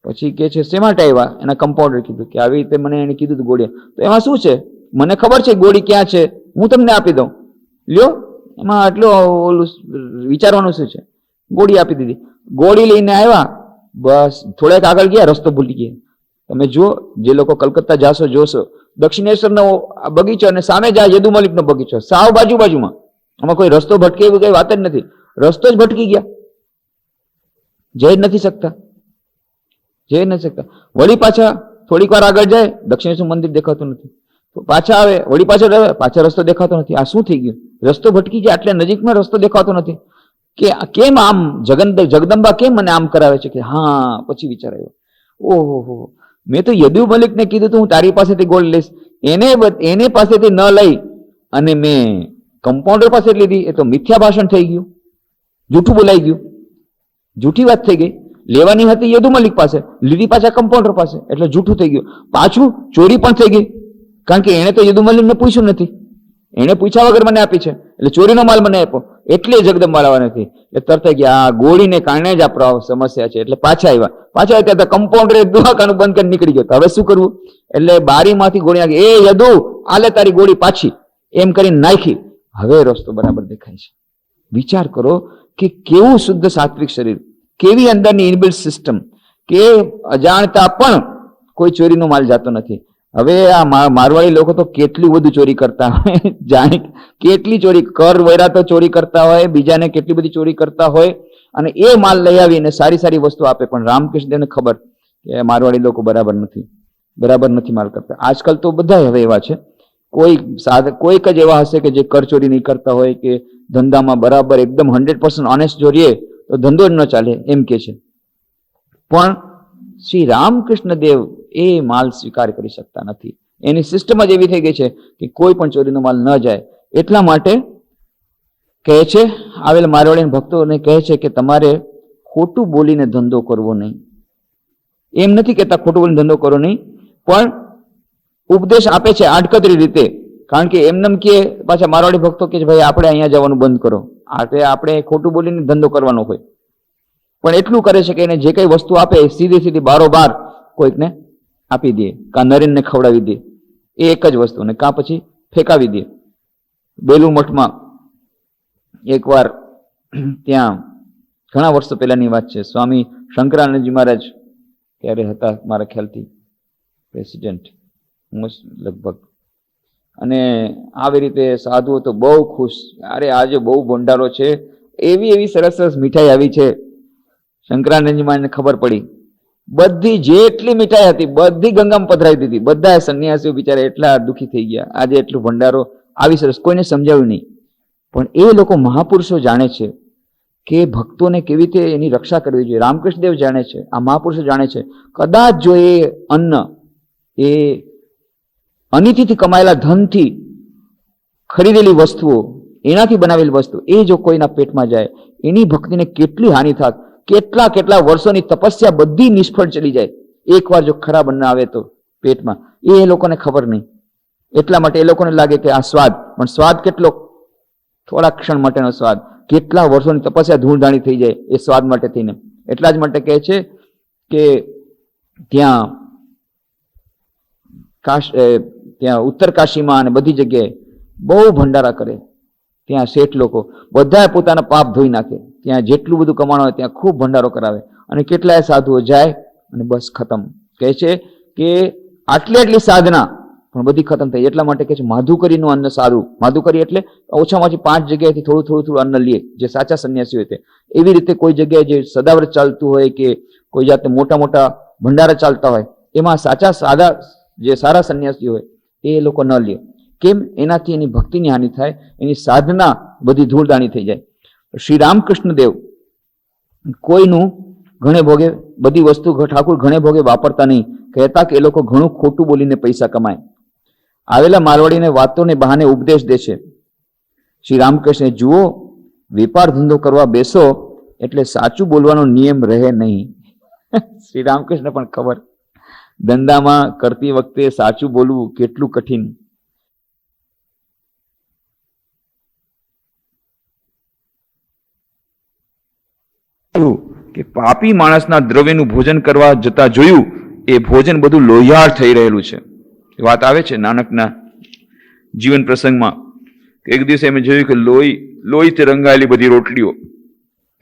પછી કે છે શેમાં આવ્યા? એના કમ્પાઉન્ડર કીધું કે આવી રીતે મને એને કીધું ગોળી. તો એમાં શું છે? મને ખબર છે ગોળી ક્યાં છે, હું તમને આપી દઉં, લ્યો. એમાં આટલું ઓલું વિચારવાનું શું છે? ગોળી આપી દીધી. ગોળી લઈને આવ્યા, બસ થોડેક આગળ ગયા, રસ્તો ભૂલી ગયા. તમે જુઓ, જે લોકો કલકત્તા જાશો જોશો, દક્ષિણેશ્વરનો બગીચો અને સામે જાય યદુ મલિકનો બગીચો, સાવ બાજુમાં. આમાં કોઈ રસ્તો ભટકે એવી કઈ વાત જ નથી. રસ્તો જ ભટકી ગયા, જઈ જ નથી શકતા. વળી પાછા થોડીક વાર આગળ જાય, દક્ષિણેશ્વર મંદિર દેખાતું નથી. તો પાછા આવે, વળી પાછા રસ્તો દેખાતો નથી. આ શું થઈ ગયું? રસ્તો ભટકી ગયા, એટલે નજીકમાં રસ્તો દેખાતો નથી. કે કેમ આમ જગદંબા કેમ મને આમ કરાવે છે? કે હા, પછી વિચાર આવ્યો, ઓહો, મેં તો યદુ મલિકને કીધું તું હું તારી પાસેથી ગોળી લઈશ, એને પાસેથી ન લઈ અને મેં કમ્પાઉન્ડર પાસે લીધી. એ તો મિથ્યા ભાષણ થઈ ગયું, જૂઠું બોલાઈ ગયું, જૂઠી વાત થઈ ગઈ. લેવાની હતી યદુ મલિક પાસે, લીધી પાછા કમ્પાઉન્ડર પાસે, એટલે જૂઠું થઈ ગયું. પાછું ચોરી પણ થઈ ગઈ, કારણ કે એને તો યદુ મલિકને પૂછ્યું નથી, એને પૂછ્યા વગર મને આપી છે, એટલે ચોરીનો માલ મને આપ્યો, એટલે જગદંબા લાવવા નથી. એટલે તરત ગયા, આ ગોળીને કારણે જ આ સમસ્યા છે. એટલે પાછા આવ્યા ત્યાં કમ્પાઉન્ડરે દવાખાનું બંધ કરી નીકળી ગયો. હવે શું કરવું? એટલે બારીમાંથી ગોળી નાખી, એ યદુ આલે તારી ગોળી પાછી, એમ કરીને નાખી. હવે રસ્તો બરાબર દેખાય છે. વિચાર કરો કે કેવું શુદ્ધ સાત્વિક શરીર, કેવી અંદરની ઇનબિલ્ટ સિસ્ટમ, કે અજાણતા પણ કોઈ ચોરીનો માલ જતો નથી. હવે આ મારવાડી લોકો તો કેટલી બધું ચોરી કરતા હોય, જાણે કેટલી ચોરી, કર વૈરા તો ચોરી કરતા હોય, બીજાને કેટલી બધી ચોરી કરતા હોય, અને એ માલ લઈ આવીને સારી સારી વસ્તુ આપે. પણ રામકૃષ્ણ દેવને ખબર કે મારવાડી લોકો બરાબર નથી માલ કરતા. આજકાલ તો બધા હવે એવા છે, કોઈક જ એવા હશે કે જે કર ચોરી નહીં કરતા હોય, કે ધંધામાં બરાબર એકદમ 100% ઓનેસ્ટ જોડીએ તો ધંધો જ ન ચાલે એમ કે છે. પણ શ્રી રામકૃષ્ણ દેવ એ માલ સ્વીકાર કરી શકતા નથી. એની સિસ્ટમ જ એવી થઈ ગઈ છે કે કોઈ પણ ચોરીનો માલ ન જાય. એટલા માટે કહે છે, આવેલા મારવાડી ભક્તોને કહે છે કે તમારે ખોટું બોલીને ધંધો કરવો નહીં. એમ નથી કહેતા ખોટું બોલીને ધંધો કરો નહીં, પણ ઉપદેશ આપે છે આડકતરી રીતે. કારણ કે એમને કે પાછા મારવાડી ભક્તો કે ભાઈ આપણે અહીંયા જવાનું બંધ કરો, આપણે ખોટું બોલીને ધંધો કરવાનો હોય. પણ એટલું કરે છે કે એને જે કઈ વસ્તુ આપે સીધી બારોબાર કોઈકને આપી દે, કાં નરેનને ખવડાવી દે, એ એક જ વસ્તુને, કાં પછી ફેંકાવી દે. બેલું મઠમાં એકવાર, ત્યાં ઘણા વર્ષો પહેલાની વાત છે, સ્વામી શંકરાનંદજી મહારાજ ત્યારે હતા મારા ખ્યાલથી પ્રેસિડેન્ટ લગભગ, અને આવી રીતે સાધુઓ તો બહુ ખુશ, અરે આજે બહુ ભંડારો છે, એવી સરસ મીઠાઈ આવી છે. શંકરાનંદજી મહારાજને ખબર પડી, બધી જેટલી મીઠાઈ હતી બધી ગંગામાં પધરાવી દીધી. બધા સંન્યાસીઓ બિચારા એટલા દુઃખી થઈ ગયા, આજે એટલું ભંડારો આવી સરસ, કોઈને સમજાવ્યું નહીં. પણ એ લોકો મહાપુરુષો જાણે છે કે ભક્તોને કેવી રીતે એની રક્ષા કરવી જોઈએ. રામકૃષ્ણ દેવ જાણે છે, આ મહાપુરુષો જાણે છે. કદાચ જો એ અન્ન, એ અનિતિથી કમાયેલા ધનથી ખરીદેલી વસ્તુઓ, એનાથી બનાવેલી વસ્તુ, એ જો કોઈના પેટમાં જાય, એની ભક્તિને કેટલી હાનિ થાત. કેટલા વર્ષોની તપસ્યા બધી નિષ્ફળ ચલી જાય એકવાર જો ખરાબ અન્ન આવે તો પેટમાં. એ લોકોને ખબર નહીં. એટલા માટે એ લોકોને લાગે કે આ સ્વાદ, પણ સ્વાદ કેટલો? થોડા ક્ષણ માટેનો સ્વાદ. કેટલા વર્ષોની તપસ્યા ધૂળધાણી થઈ જાય એ સ્વાદ માટે થઈને. એટલા જ માટે કહે છે કે ત્યાં ઉત્તર કાશીમાં અને બધી જગ્યાએ બહુ ભંડારા કરે. ત્યાં શેઠ લોકો બધા પોતાના પાપ ધોઈ નાખે, ત્યાં જેટલું બધું કમાણું હોય ત્યાં ખૂબ ભંડારો કરાવે. અને કેટલાય સાધુઓ જાય અને બસ ખતમ. કહે છે કે આટલી સાધના પણ બધી ખતમ થઈ. એટલા માટે કહે છે માધુકરીનું અન્ન સારું. માધુકરી એટલે ઓછામાં ઓછી 5 જગ્યાએથી થોડું અન્ન લે, જે સાચા સંન્યાસી હોય તે. એવી રીતે કોઈ જગ્યાએ જે સદાવ્રત ચાલતું હોય કે કોઈ જાતે મોટા ભંડારા ચાલતા હોય, એમાં સાચા જે સારા સંન્યાસી હોય એ લોકો ન લે. કેમ? એનાથી એની ભક્તિની હાનિ થાય, એની સાધના બધી ધૂળદાણી થઈ જાય. શ્રી રામકૃષ્ણ દેવ કોઈનું ઘણે ભોગે બધી વસ્તુ ઠાકુર ઘણે ભોગે વાપરતા નહીં. કહેતા કે એ લોકો ઘણું ખોટું બોલીને પૈસા કમાય. આવેલા મારવાડીને વાતોને બહાને ઉપદેશ દે છે. શ્રી રામકૃષ્ણ, જુઓ, વેપાર ધંધો કરવા બેસો એટલે સાચું બોલવાનો નિયમ રહે નહીં. શ્રી રામકૃષ્ણ પણ ખબર, ધંધામાં કરતી વખતે સાચું બોલવું કેટલું કઠિન. કે પાપી માણસના દ્રવ્યનું ભોજન કરવા જતા જોયું, એ ભોજન બધું લોહિયાળ થઈ રહેલું છે. વાત આવે છે નાનકના જીવન પ્રસંગમાં. એક દિવસે એમ જોયું કે લોહીથી રંગાયેલી બધી રોટલીઓ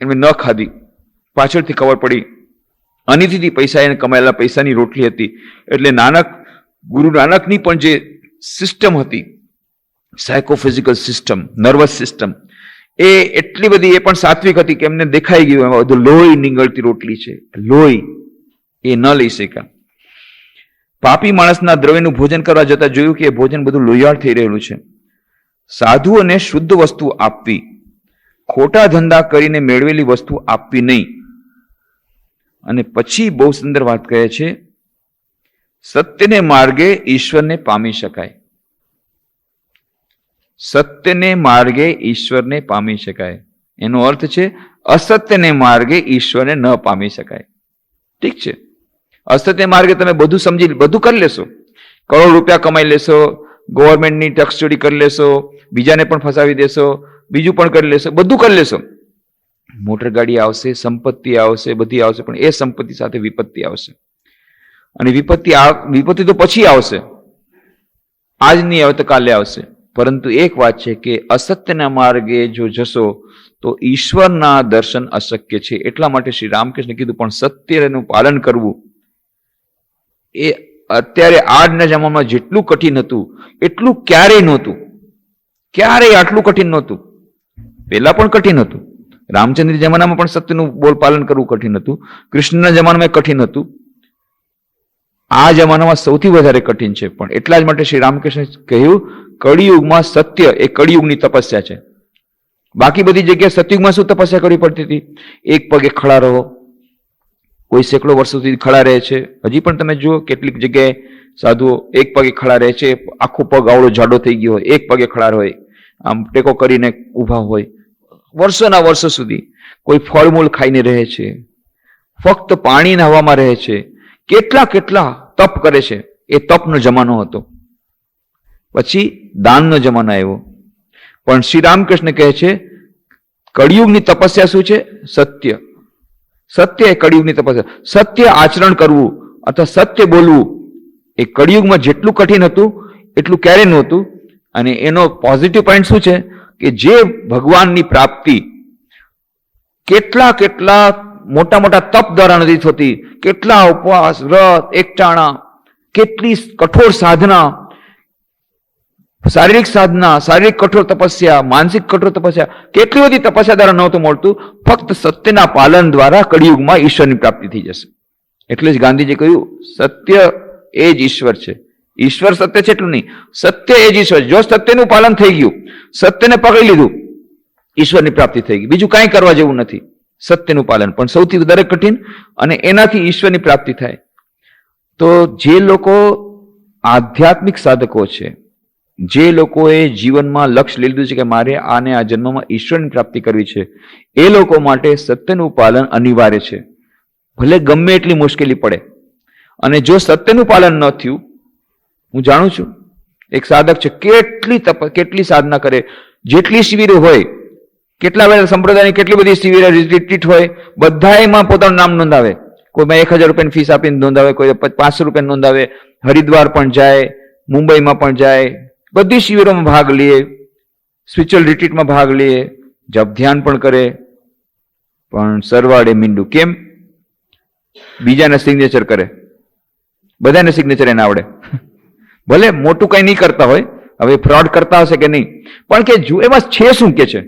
એમને ન ખાધી. પાછળથી ખબર પડી અનિતિથી પૈસા એને કમાયેલા પૈસાની રોટલી હતી. એટલે ગુરુ નાનકની પણ જે સિસ્ટમ હતી, સાયકોફિઝિકલ સિસ્ટમ, નર્વસ સિસ્ટમ, એ એટલી બધી એ પણ સાત્વિક હતી કે એમને દેખાઈ ગયું એમાં બધું લોહી નીંગળતી રોટલી છે. લોહી એ ન લઈ શક્યા. પાપી માણસના દ્રવ્યનું ભોજન કરવા જતા જોયું કે એ ભોજન બધું લોહિયાળ થઈ રહેલું છે. સાધુઓને શુદ્ધ વસ્તુ આપવી, ખોટા ધંધા કરીને મેળવેલી વસ્તુ આપવી નહીં. અને પછી બહુ સુંદર વાત કહે છે, સત્યને માર્ગે ઈશ્વરને પામી શકાય. સત્યને માર્ગે ઈશ્વરને પામી શકાય. એનો અર્થ છે અસત્યને માર્ગે ઈશ્વરને ન પામી શકાય. ઠીક છે, અસત્ય માર્ગે તમે બધું સમજી બધું કરી લેશો, કરોડ રૂપિયા કમાઈ લેશો, ગવર્મેન્ટની ટેક્સ ચોરી કરી લેશો, બીજાને પણ ફસાવી દેશો, બીજું પણ કરી લેશો, બધું કરી લેશો. મોટર ગાડી આવશે, સંપત્તિ આવશે, બધી આવશે, પણ એ સંપત્તિ સાથે વિપત્તિ આવશે. અને વિપત્તિ તો પછી આવશે, આજ નહીં આવે તો કાલે આવશે. પરંતુ એક વાત છે કે અસત્યના માર્ગે જો જશો તો ઈશ્વરના દર્શન અશક્ય છે. એટલા માટે શ્રી રામકૃષ્ણ કીધું, પણ સત્યનું પાલન કરવું એ અત્યારે આજના જમાનામાં જેટલું કઠિન હતું એટલું ક્યારેય નહોતું. ક્યારેય આટલું કઠિન નહોતું. પહેલા પણ કઠિન હતું. રામચંદ્ર જમાનામાં પણ સત્યનું બોલ પાલન કરવું કઠિન હતું. કૃષ્ણના જમાનામાં કઠિન હતું. આ જમાનામાં સૌથી વધારે કઠિન છે. પણ એટલા જ માટે શ્રી રામકૃષ્ણ કહ્યું, કળિયુગમાં સત્ય એ કળિયુગની તપસ્યા છે. બાકી બધી જગ્યાએ સતયુગમાં શું તપસ્યા કરવી પડતી હતી? એક પગે ખડા રહો. કોઈ સેંકડો વર્ષો સુધી ખડા રહે છે. હજી પણ તમે જુઓ કેટલીક જગ્યાએ સાધુઓ એક પગે ખડા રહે છે. આખો પગ આવડો જાડો થઈ ગયો હોય, એક પગે ખડા હોય, આમ ટેકો કરીને ઊભા હોય વર્ષોના વર્ષો સુધી. કોઈ ફળમૂળ ખાઈને રહે છે, ફક્ત પાણીના હવામાં રહે છે. કેટલા તપ કરે છે. એ તપનો જમાનો હતો. પછી દાનનો જમાનો આવ્યો. પણ શ્રી રામકૃષ્ણ કહે છે કળિયુગની તપસ્યા શું છે? સત્ય. સત્ય એ કળિયુગની તપસ્યા. સત્ય આચરણ કરવું અથવા સત્ય બોલવું એ કળિયુગમાં જેટલું કઠિન હતું એટલું ક્યારેય નહોતું. અને એનો પોઝિટિવ પોઈન્ટ શું છે કે જે ભગવાનની પ્રાપ્તિ કેટલા મોટા તપ દ્વારા નથી થતી. કેટલા ઉપવાસ, વ્રત, એકટાણા, કેટલી કઠોર સાધના, શારીરિક સાધના, શારીરિક કઠોર તપસ્યા, માનસિક કઠોર તપસ્યા, કેટલી બધી તપસ્યા દ્વારા નહોતું મળતું. ફક્ત સત્યના પાલન દ્વારા કળિયુગમાં ઈશ્વરની પ્રાપ્તિ થઈ જશે. એટલે જ ગાંધીજી કહ્યું સત્ય એ જ ઈશ્વર છે. ઈશ્વર સત્ય છે એટલું નહીં, સત્ય એ જ ઈશ્વર. જો સત્યનું પાલન થઈ ગયું, સત્યને પકડી લીધું, ઈશ્વરની પ્રાપ્તિ થઈ ગઈ. બીજું કાંઈ કરવા જેવું નથી. સત્યનું પાલન પણ સૌથી વધારે કઠિન, અને એનાથી ઈશ્વરની પ્રાપ્તિ થાય. તો જે લોકો આધ્યાત્મિક સાધકો છે, જે લોકોએ જીવનમાં લક્ષ્ય લીધું છે કે મારે આને આ જન્મમાં ઈશ્વરની પ્રાપ્તિ કરવી છે, એ લોકો માટે સત્યનું પાલન અનિવાર્ય છે. ભલે ગમે એટલી મુશ્કેલી પડે. અને જો સત્યનું પાલન ન થયું, હું જાણું છું એક સાધક છે, કેટલી સાધના કરે, જેટલી શિબિરો હોય, કેટલા બધા સંપ્રદાયની કેટલી બધી શિબિરો રિટ્રીટ હોય, બધામાં પોતાનું નામ નોંધાવે. કોઈમાં 1000 રૂપિયાની ફીસ આપીને નોંધાવે, કોઈ 500 રૂપિયા નોંધાવે, હરિદ્વાર પણ જાય, મુંબઈમાં પણ જાય, બધી શિબિરોમાં ભાગ લે, સ્પિરિચ્યુઅલ રિટ્રીટમાં ભાગ લે, જપ ધ્યાન પણ કરે. પણ સરવાળે મીંડું. કેમ? બીજાને સિગ્નેચર કરે. બધાને સિગ્નેચર એને આવડે. ભલે મોટું કઈ નહીં કરતા હોય, હવે ફ્રોડ કરતા હશે કે નહીં, પણ કે જો એમાં છે શું કે છે,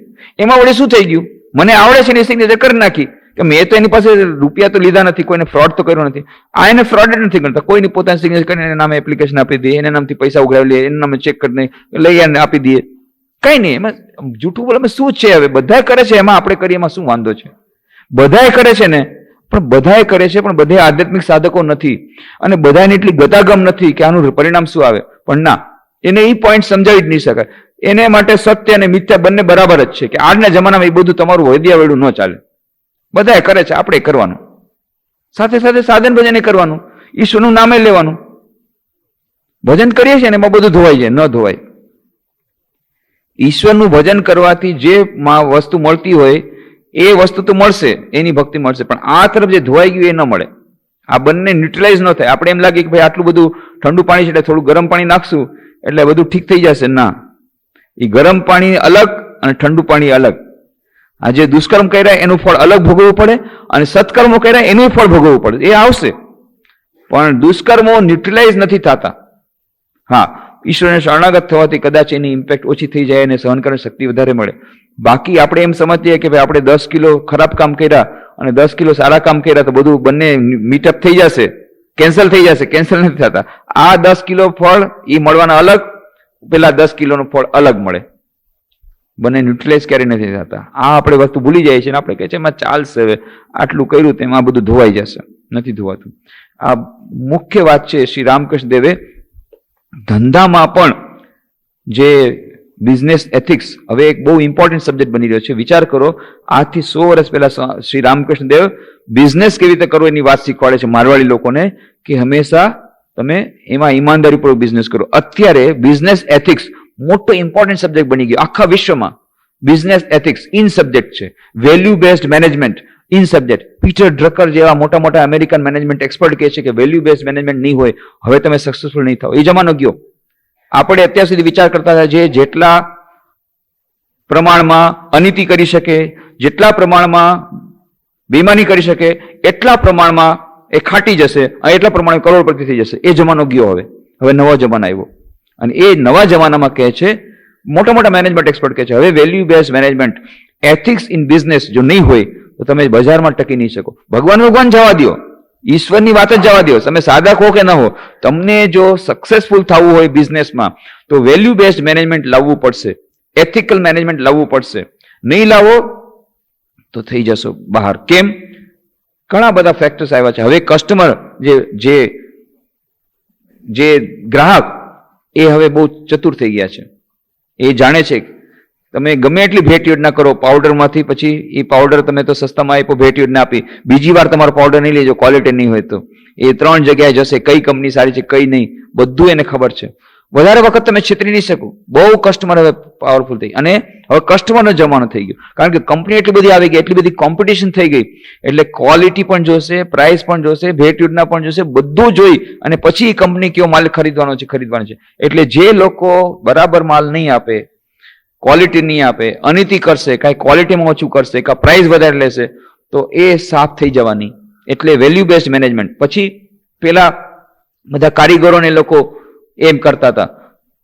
એમાં વડે શું થઈ ગયું? મને આવડે છે ને સિગ્નેચર કરી નાખી કે મેં તો એની પાસે રૂપિયા તો લીધા નથી, કોઈને ફ્રોડ તો કર્યો નથી. આ એને ફ્રોડ જ નથી કરતા. કોઈની પોતાની સિગ્નેચર કરીને એના નામે એપ્લિકેશન આપી દે, એના નામથી પૈસા ઉઘરાવી લે, એના નામે ચેક કરીને લઈ આવીને આપી દઈએ. કઈ નહીં, એમાં જૂઠું બોલે શું છે? હવે બધા કરે છે, એમાં આપણે કરીએ એમાં શું વાંધો છે? બધાએ કરે છે ને, પણ બધાએ કરે છે, પણ બધા આધ્યાત્મિક સાધકો નથી, અને બધાને એટલી ગતાગમ નથી કે આનું પરિણામ શું આવે. પણ ના, એને એ પોઈન્ટ સમજાવી જ નહીં શકાય. એને માટે સત્ય અને મિથ્યા બંને બરાબર જ છે કે આજના જમાનામાં એ બધું તમારું વૈદ્યાવેડું ન ચાલે. બધાએ કરે છે, આપણે કરવાનું, સાથે સાથે સાધન ભજન કરવાનું, ઈશ્વરનું નામે લેવાનું. ભજન કરીએ છીએ ને એમાં બધું ધોવાઈ જાય, ન ધોવાય. ઈશ્વરનું ભજન કરવાથી જે વસ્તુ મળતી હોય એ વસ્તુ તો મળશે, એની ભક્તિ મળશે, પણ આ તરફ જે ધોવાઈ ગયું એ ન મળે. આ બંને ન્યુટ્રલાઇઝ ન થાય. આપણે એમ લાગે કે ભાઈ આટલું બધું ઠંડુ પાણી છે એટલે થોડું ગરમ પાણી નાખશું એટલે બધું ઠીક થઈ જશે. ના, એ ગરમ પાણી અલગ અને ઠંડુ પાણી અલગ. આ જે દુષ્કર્મ કર્યા એનું ફળ અલગ ભોગવવું પડે અને સત્કર્મો કર્યા એનું ફળ ભોગવવું પડે. એ આવશે, પણ દુષ્કર્મો ન્યુટ્રલાઇઝ નથી થતા. હા, ઈશ્વરને શરણાગત થવાથી કદાચ એની ઇમ્પેક્ટ ઓછી થઈ જાય અને સહન કરવાની શક્તિ વધારે મળે. બાકી આપણે એમ સમજીએ કે ભાઈ આપણે 10 કિલો ખરાબ કામ કર્યા અને 10 કિલો સારા કામ કર્યા તો બધું બંને મીટઅપ થઈ જશે, કેન્સલ થઈ જશે. કેન્સલ નથી થતા. આ 10 કિલો ફળ એ મળવાના અલગ, પેલા 10 કિલોનું ફળ અલગ મળે. બંને ન્યુટ્રલાઇઝ ક્યારેય નથી થતા. આ આપણે વસ્તુ ભૂલી જાય છે ને આપણે કહે છે એમાં ચાલશે, હવે આટલું કર્યું તેમાં બધું ધોવાઈ જશે. નથી ધોવાતું. આ મુખ્ય વાત છે. શ્રી રામકૃષ્ણ દેવે ધંધામાં પણ જે બિઝનેસ એથિક્સ હવે એક બહુ ઇમ્પોર્ટન્ટ સબ્જેક્ટ બની રહ્યો છે. વિચાર કરો, આજથી 100 વર્ષ પહેલા શ્રી રામકૃષ્ણ દેવ બિઝનેસ કેવી રીતે કરવો એની વાત શીખવાડે છે મારવાડી લોકોને કે હંમેશા તમે એમાં ઈમાનદારીપૂર્વક બિઝનેસ કરો. અત્યારે બિઝનેસ એથિક્સ મોટો ઇમ્પોર્ટન્ટ સબ્જેક્ટ બની ગયો. આખા વિશ્વમાં બિઝનેસ એથિક્સ ઇન સબ્જેક્ટ છે. Value based management in subject. Peter Drucker જેવા મોટા મોટા અમેરિકન મેનેજમેન્ટ એક્સપર્ટ કહે છે કે વેલ્યુ બેઝડ મેનેજમેન્ટ નહીં હોય હવે તમે સક્સેસફુલ નહીં થાવ. એ જમાનો ગયો. આપણે અત્યાર સુધી વિચાર કરતા હતા જે જેટલા પ્રમાણમાં અનીતિ કરી શકે, જેટલા પ્રમાણમાં બેઈમાની કરી શકે એટલા પ્રમાણમાં એ ખાટી જશે અને એટલા પ્રમાણે કરોડપતિ થઈ જશે. એ જમાનો ગયો. હવે નવો જમાનો આવ્યો અને એ નવા જમાનામાં કહે છે મોટા મોટા મેનેજમેન્ટ એક્સપર્ટ કહે છે હવે value based management ethics in business જો નહીં હોય તો તમે બજારમાં ટકી નહીં શકો. ભગવાન જવા દો, ઈશ્વરની વાત જ જવા દો. તમે સાધક હો કે ન હો, તમને જો સક્સેસફુલ થવું હોય બિઝનેસમાં તો વેલ્યુ બેઝડ મેનેજમેન્ટ લાવવું પડશે, એથિકલ મેનેજમેન્ટ લાવવું પડશે. નહીં લાવો તો થઈ જશો બહાર. કેમ? ઘણા બધા ફેક્ટર્સ આવ્યા છે. હવે કસ્ટમર જે ગ્રાહક એ હવે બહુ ચતુર થઈ ગયા છે. એ જાણે છે તમે ગમે એટલી ભેટ યોજના કરો પાવડરમાંથી, પછી એ પાવડર તમે તો સસ્તામાં આપ્યો, ભેટ યોજના આપી, બીજી વાર તમારો પાવડર નહીં લેજો ક્વોલિટી નહીં હોય તો. એ 3 જગ્યાએ જશે, કઈ કંપની સારી છે કઈ નહીં બધું એને ખબર છે. વધારે વખત તમે છેતરી નહીં શકો. બહુ કસ્ટમર હવે પાવરફુલ થઈ અને હવે કસ્ટમરનો જમાનો થઈ ગયો. કારણ કે કંપની એટલી બધી આવી ગઈ, એટલી બધી કોમ્પિટિશન થઈ ગઈ, એટલે ક્વોલિટી પણ જોશે, પ્રાઇસ પણ જોશે, ભેટ યોજના પણ જોશે, બધું જોઈ અને પછી કંપની કયો માલ ખરીદવાનો છે. એટલે જે લોકો બરાબર માલ નહીં આપે, ક્વોલિટી નહીં આપે, અનીતિ કરશે, કાંઈ ક્વોલિટીમાં ઓછું કરશે, કાંઈ પ્રાઇસ વધારે લેશે તો એ સાફ થઈ જવાની. એટલે વેલ્યુ બેઝડ મેનેજમેન્ટ. પછી પેલા બધા કારીગરોને લોકો એમ કરતા હતા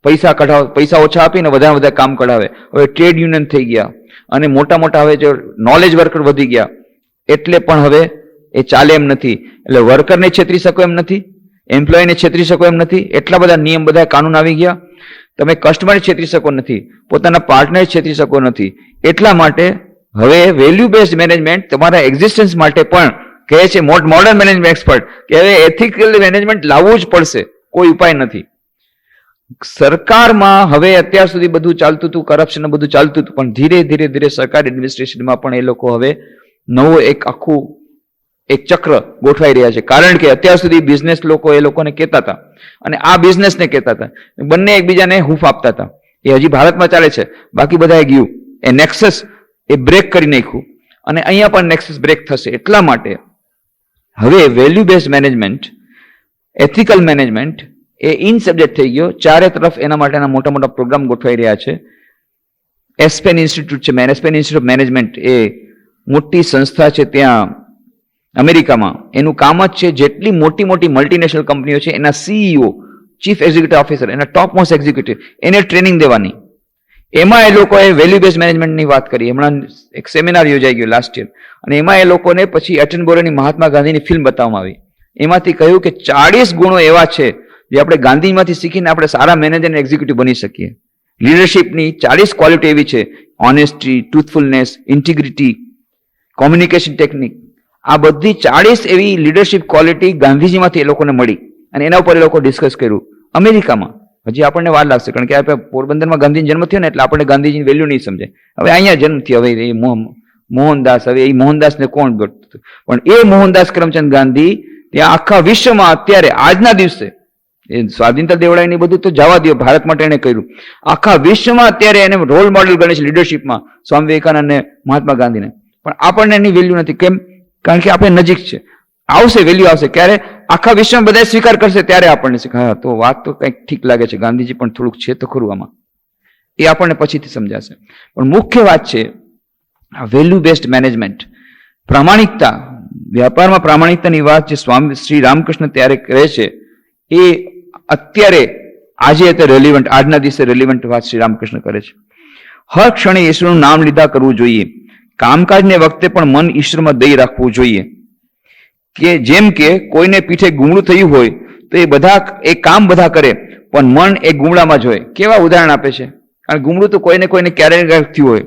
પૈસા ઓછા આપીને વધારે કામ કઢાવે. હવે ટ્રેડ યુનિયન થઈ ગયા અને મોટા મોટા હવે જો નોલેજ વર્કર વધી ગયા એટલે પણ હવે એ ચાલે એમ નથી. એટલે વર્કરને છેતરી શકો એમ નથી, એમ્પ્લોયને છેતરી શકો એમ નથી. એટલા બધા નિયમ, બધા કાનૂન આવી ગયા. તમે કસ્ટમરને છેતરી શકો નથી, પોતાના પાર્ટનર છેતરી શકો નથી. એટલા માટે હવે વેલ્યુ બેઝડ મેનેજમેન્ટ તમારા એક્ઝિસ્ટન્સ માટે પણ કહે છે મોડર્ન મેનેજમેન્ટ એક્સપર્ટ કે હવે એથિકલ મેનેજમેન્ટ લાવવું જ પડશે, કોઈ ઉપાય નથી. સરકારમાં હવે અત્યાર સુધી બધું ચાલતું હતું, કરપ્શન બધું ચાલતું હતું, પણ ધીરે ધીરે સરકાર એડમિનિસ્ટ્રેશનમાં પણ એ લોકો હવે નવો આખું ચક્ર ગોઠવાઈ રહ્યા છે. કારણ કે અત્યાર સુધી બિઝનેસ લોકો એ લોકોને કહેતા હતા અને આ બિઝનેસને કહેતા હતા, બંને એકબીજાને હૂફ આપતા હતા. એ હજી ભારતમાં ચાલે છે, બાકી બધાએ ગયું. એ નેક્સસ એ બ્રેક કરી નાખ્યું અને અહીંયા પણ નેક્સસ બ્રેક થશે. એટલા માટે હવે value based management, ethical management A in subject થઈ ગયો. ચારે તરફ એના માટેના મોટા મોટા પ્રોગ્રામ ગોઠવાઈ રહ્યા છે. એસ્પેન ઇન્સ્ટિટ્યૂટ છે, એસ્પેન ઇન્સ્ટિટ્યૂટ ઓફ મેનેજમેન્ટ એ મોટી સંસ્થા છે ત્યાં અમેરિકામાં. એનું કામ જ છે જેટલી મોટી મોટી મલ્ટીનેશનલ કંપનીઓ છે એના સીઈઓ, ચીફ એક્ઝિક્યુટિવ ઓફિસર, એના ટોપ મોસ્ટ એક્ઝિક્યુટિવ, એને ટ્રેનિંગ દેવાની. એમાં એ લોકોએ વેલ્યુ બેઝ મેનેજમેન્ટની વાત કરી. હમણાં એક સેમિનાર યોજાઈ ગયો લાસ્ટ યર અને એમાં એ લોકોને પછી એટનબરોની મહાત્મા ગાંધીની ફિલ્મ બતાવવામાં આવી. એમાંથી કહ્યું કે 40 ગુણો એવા છે જે આપણે ગાંધીમાંથી શીખીને આપણે સારા મેનેજર અને એક્ઝિક્યુટિવ બની શકીએ. લીડરશિપની 40 ક્વોલિટી એવી છે: ઓનેસ્ટી, ટ્રુથફુલનેસ, ઇન્ટિગ્રિટી, કોમ્યુનિકેશન ટેકનિક. આ બધી 40 એવી લીડરશિપ ક્વોલિટી ગાંધીજીમાંથી એ લોકોને મળી અને એના ઉપર એ લોકો ડિસ્કસ કર્યું અમેરિકામાં. હજી આપણને વાર લાગશે, કારણ કે આપણે પોરબંદરમાં ગાંધીનો જન્મ થયો ને એટલે આપણને ગાંધીજીની વેલ્યુ નહીં સમજાય. હવે અહીંયા જન્મ થયો, હવે એ મોહનદાસ, હવે એ મોહનદાસને કોણ ગણતું? પણ એ મોહનદાસ કરમચંદ ગાંધી ત્યાં આખા વિશ્વમાં અત્યારે આજના દિવસે એ સ્વાધીનતા દેવડાવીને બધું તો જવા દો, ભારત માટે એને કર્યું. આખા વિશ્વમાં અત્યારે એને રોલ મોડેલ ગણે છે લીડરશીપમાં, સ્વામી વિવેકાનંદ અને મહાત્મા ગાંધીને. પણ આપણને એની વેલ્યુ નથી. કેમ? કારણ કે આપણે નજીક છે. આવશે, વેલ્યુ આવશે ક્યારે? આખા વિશ્વમાં બધા સ્વીકાર કરશે ત્યારે આપણને હા તો વાત તો કંઈક ઠીક લાગે છે, ગાંધીજી પણ થોડુંક છે તો ખરું આમાં. એ આપણને પછીથી સમજાશે. પણ મુખ્ય વાત છે વેલ્યુ બેઝડ મેનેજમેન્ટ, પ્રામાણિકતા. વ્યાપારમાં પ્રામાણિકતાની વાત જે સ્વામી શ્રી રામકૃષ્ણ ત્યારે કહે છે એ અત્યારે આજે રેલિવન્ટ, આજના દિવસે રેલિવન્ટ વાત શ્રી રામકૃષ્ણ કરે છે. હર ક્ષણે ઈશ્વરનું નામ લીધા કરવું જોઈએ. કામકાજને વખતે પણ મન ઈશ્વરમાં દઈ રાખવું જોઈએ. કે જેમ કે કોઈને પીઠે ગુમડું થયું હોય તો એ કામ બધા કરે પણ મન એ ગુમડામાં જ હોય. કેવા ઉદાહરણ આપે છે! કારણ ગુમડું તો કોઈને ક્યારેય થયું હોય,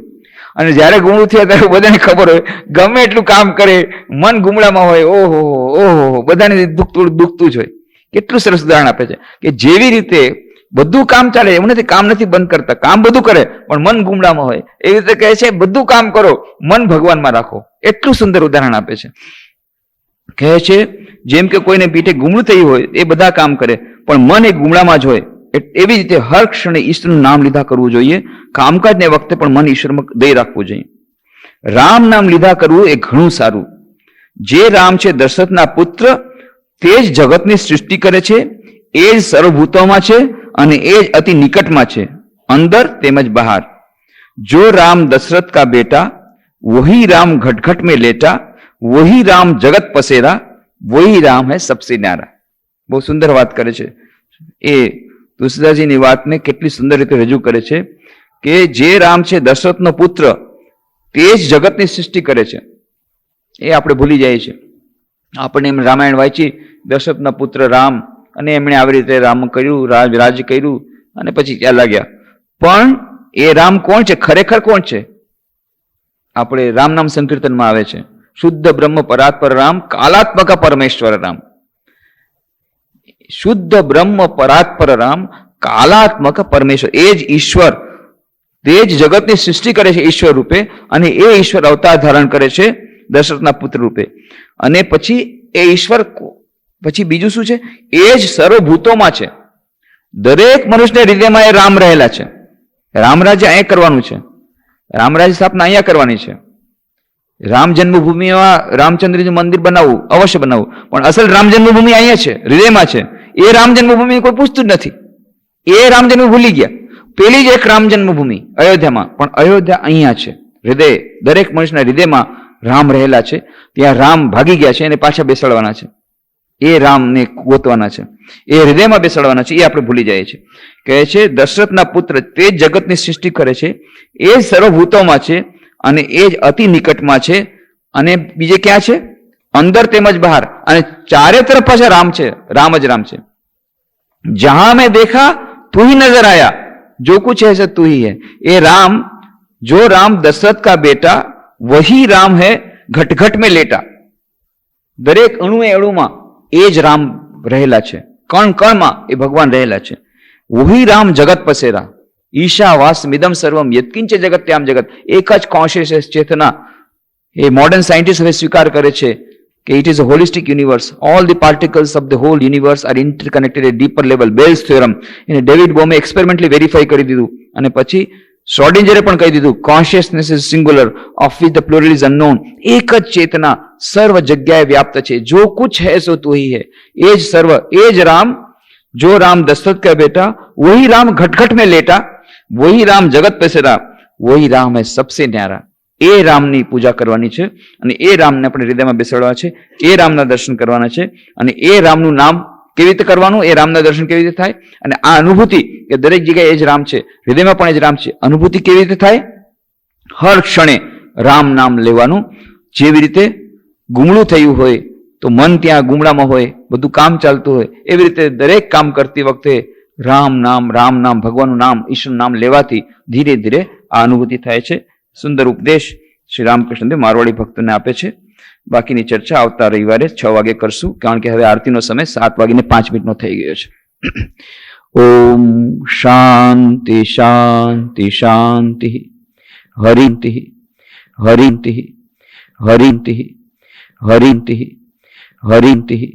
અને જ્યારે ગુમડું થયા ત્યારે બધાને ખબર હોય, ગમે એટલું કામ કરે મન ગુમડામાં હોય. ઓહો ઓહો, બધાને દુખતું જ હોય. કેટલું સરસ ઉદાહરણ આપે છે કે જેવી રીતે બધું કામ ચાલે, એવું નથી કામ નથી બંધ કરતા, કામ બધું કરે પણ મન ગુમડામાં હોય. એવી રીતે કહે છે બધું કામ કરો, મન ભગવાનમાં રાખો. એટલું સુંદર ઉદાહરણ આપે છે. કહે છે જેમ કે કોઈને પીઠે ગુમડું થયું હોય એ બધા કામ કરે પણ મન એ ગુમડામાં જ હોય. એવી રીતે હર ક્ષણે ઈશ્વરનું નામ લીધા કરવું જોઈએ. કામકાજને વખતે પણ મન ઈશ્વરમાં દઈ રાખવું જોઈએ. રામ નામ લીધા કરવું એ ઘણું સારું. જે રામ છે દશરથના પુત્ર, તે જ જગતની સૃષ્ટિ કરે છે, એ જ સર્વભૂતોમાં છે અને એ જ અતિ નિકટમાં છે, અંદર તેમજ બહાર. જો રામ દશરથ કા બેટા, વही राम घट घट में लेटा, वही राम जगत पसेरा, वही राम है सबसे न्यारा. બહુ સુંદર વાત કરે છે. એ તુલસીદાસજીની વાતને કેટલી સુંદર રીતે રજૂ કરે છે કે જે રામ છે દશરથનો પુત્ર, તે જ જગતની સૃષ્ટિ કરે છે. એ આપણે ભૂલી જાય છે. આપણને એમ રામાયણ વાંચી, દશરથના પુત્ર રામ, અને એમણે આવી રીતે રામ કર્યું, રાજ કર્યું અને પછી ચાલ્યા ગયા. પણ એ રામ કોણ છે? ખરેખર કોણ છે? આપણે રામ નામ સંકીર્તનમાં આવે છે, શુદ્ધ બ્રહ્મ પરાત્પર રામ, કાલાત્મક પરમેશ્વર રામ. શુદ્ધ બ્રહ્મ પરાત્પર રામ, કાલાત્મક પરમેશ્વર. એ જ ઈશ્વર, તે જ જગતની સૃષ્ટિ કરે છે ઈશ્વર રૂપે, અને એ ઈશ્વર અવતાર ધારણ કરે છે દશરથના પુત્ર રૂપે. અને પછી એ ઈશ્વર, પછી બીજું શું છે? એ જ સર્વભૂતોમાં છે. દરેક મનુષ્યના હૃદયમાં એ રામ રહેલા છે. રામરાજ્ય અહીંયા કરવાનું છે, રામરાજ્ય સ્થાપના અહીંયા કરવાની છે. રામ જન્મભૂમિમાં રામચંદ્રજી મંદિર બનાવવું, અવશ્ય બનાવવું, પણ અસલ રામ જન્મભૂમિ અહીંયા છે, હૃદયમાં છે. એ રામ જન્મભૂમિ કોઈ પૂછતું જ નથી. એ રામ જન્મ ભૂલી ગયા. પેલી જ એક રામ જન્મભૂમિ અયોધ્યામાં, પણ અયોધ્યા અહીંયા છે. હૃદય, દરેક મનુષ્યના હૃદયમાં રામ રહેલા છે. ત્યાં રામ ભાગી ગયા છે, એને પાછા બેસાડવાના છે. એ રામને ગોતવાના છે, એ હૃદયમાં બેસાડવાના છે. એ આપણે ભૂલી જઈએ છીએ. કહે છે દશરથના પુત્ર, તે જ જગતની સૃષ્ટિ કરે છે, એ જ સર્વભૂતોમાં છે અને એ જ અતિ નિકટમાં છે. અને બીજે ક્યાં છે? અંદર તેમજ બહાર. અને ચારે તરફ પાછા રામ છે, રામ જ રામ છે. જહાં મેં દેખા તું ही नजर आया, जो कुछ है सब तू ही है. એ રામ, જો રામ દશરથ કા બેટા, વही राम है घट घट में लेटा. દરેક અણુએ અણુમાં એ જ રામ રહેલા છે. કણ કણમાં એ ભગવાન રહેલા છે. વही राम जगत पसेरा, ઈશાવાસ મિદમ સર્વમ યત્કિંચ જગત ત્યામ જગત. એક જ કોન્શિયસ ચેતના. એ મોડર્ન સાયન્ટિસ્ટ હવે સ્વીકાર કરે છે કે it is a holistic universe. All the particles of the whole universe are interconnected at deeper level. Bell's theorem એને ડેવિડ બોમે એક્સપેરિમેન્ટલી વેરીફાઈ કરી દીધું. અને પછી શ્રોડિંજરે પણ કહી દીધું, consciousness is singular, of which the plural is unknown. એક જ ચેતના સર્વ જગ્યાએ વ્યાપ્ત છે. જો કુછ હૈ સો તું ही है. એ જ સર્વ, એ જ રામ. જો રામ દશરથ કા બેટા, વही राम घट घट में लेटा, वही राम जगत पसेरा, वही राम है सबसे न्यारा. એ રામની પૂજા કરવાની છે અને એ રામને આપણે હૃદયમાં બેસાડવા છે. એ રામના દર્શન કરવાના છે. અને એ રામનું નામ કેવી રીતે કરવાનું? એ રામના દર્શન કેવી રીતે થાય? અને આ અનુભૂતિ કે દરેક જગ્યાએ એ જ રામ છે, હૃદયમાં પણ એ જ રામ છે, અનુભૂતિ કેવી રીતે થાય? હર ક્ષણે રામ નામ લેવાનું. જેવી રીતે ગુમડું થયું હોય તો મન ત્યાં ગુમડામાં હોય, બધું કામ ચાલતું હોય, એવી રીતે દરેક કામ કરતી વખતે રામ નામ, ભગવાનનું નામ, ઈશ્વરનું નામ લેવાથી ધીરે ધીરે આ અનુભૂતિ થાય છે. સુંદર ઉપદેશ શ્રી રામકૃષ્ણદેવ મારવાડી ભક્તોને આપે છે. બાકીની ચર્ચા આવતા રવિવારે 6 વાગે કરશું, કારણ કે હવે આરતીનો સમય 7:05 થઈ ગયો છે. ओम शांति शांति शांति। हरिति हरिति हरिति हरिति हरिति।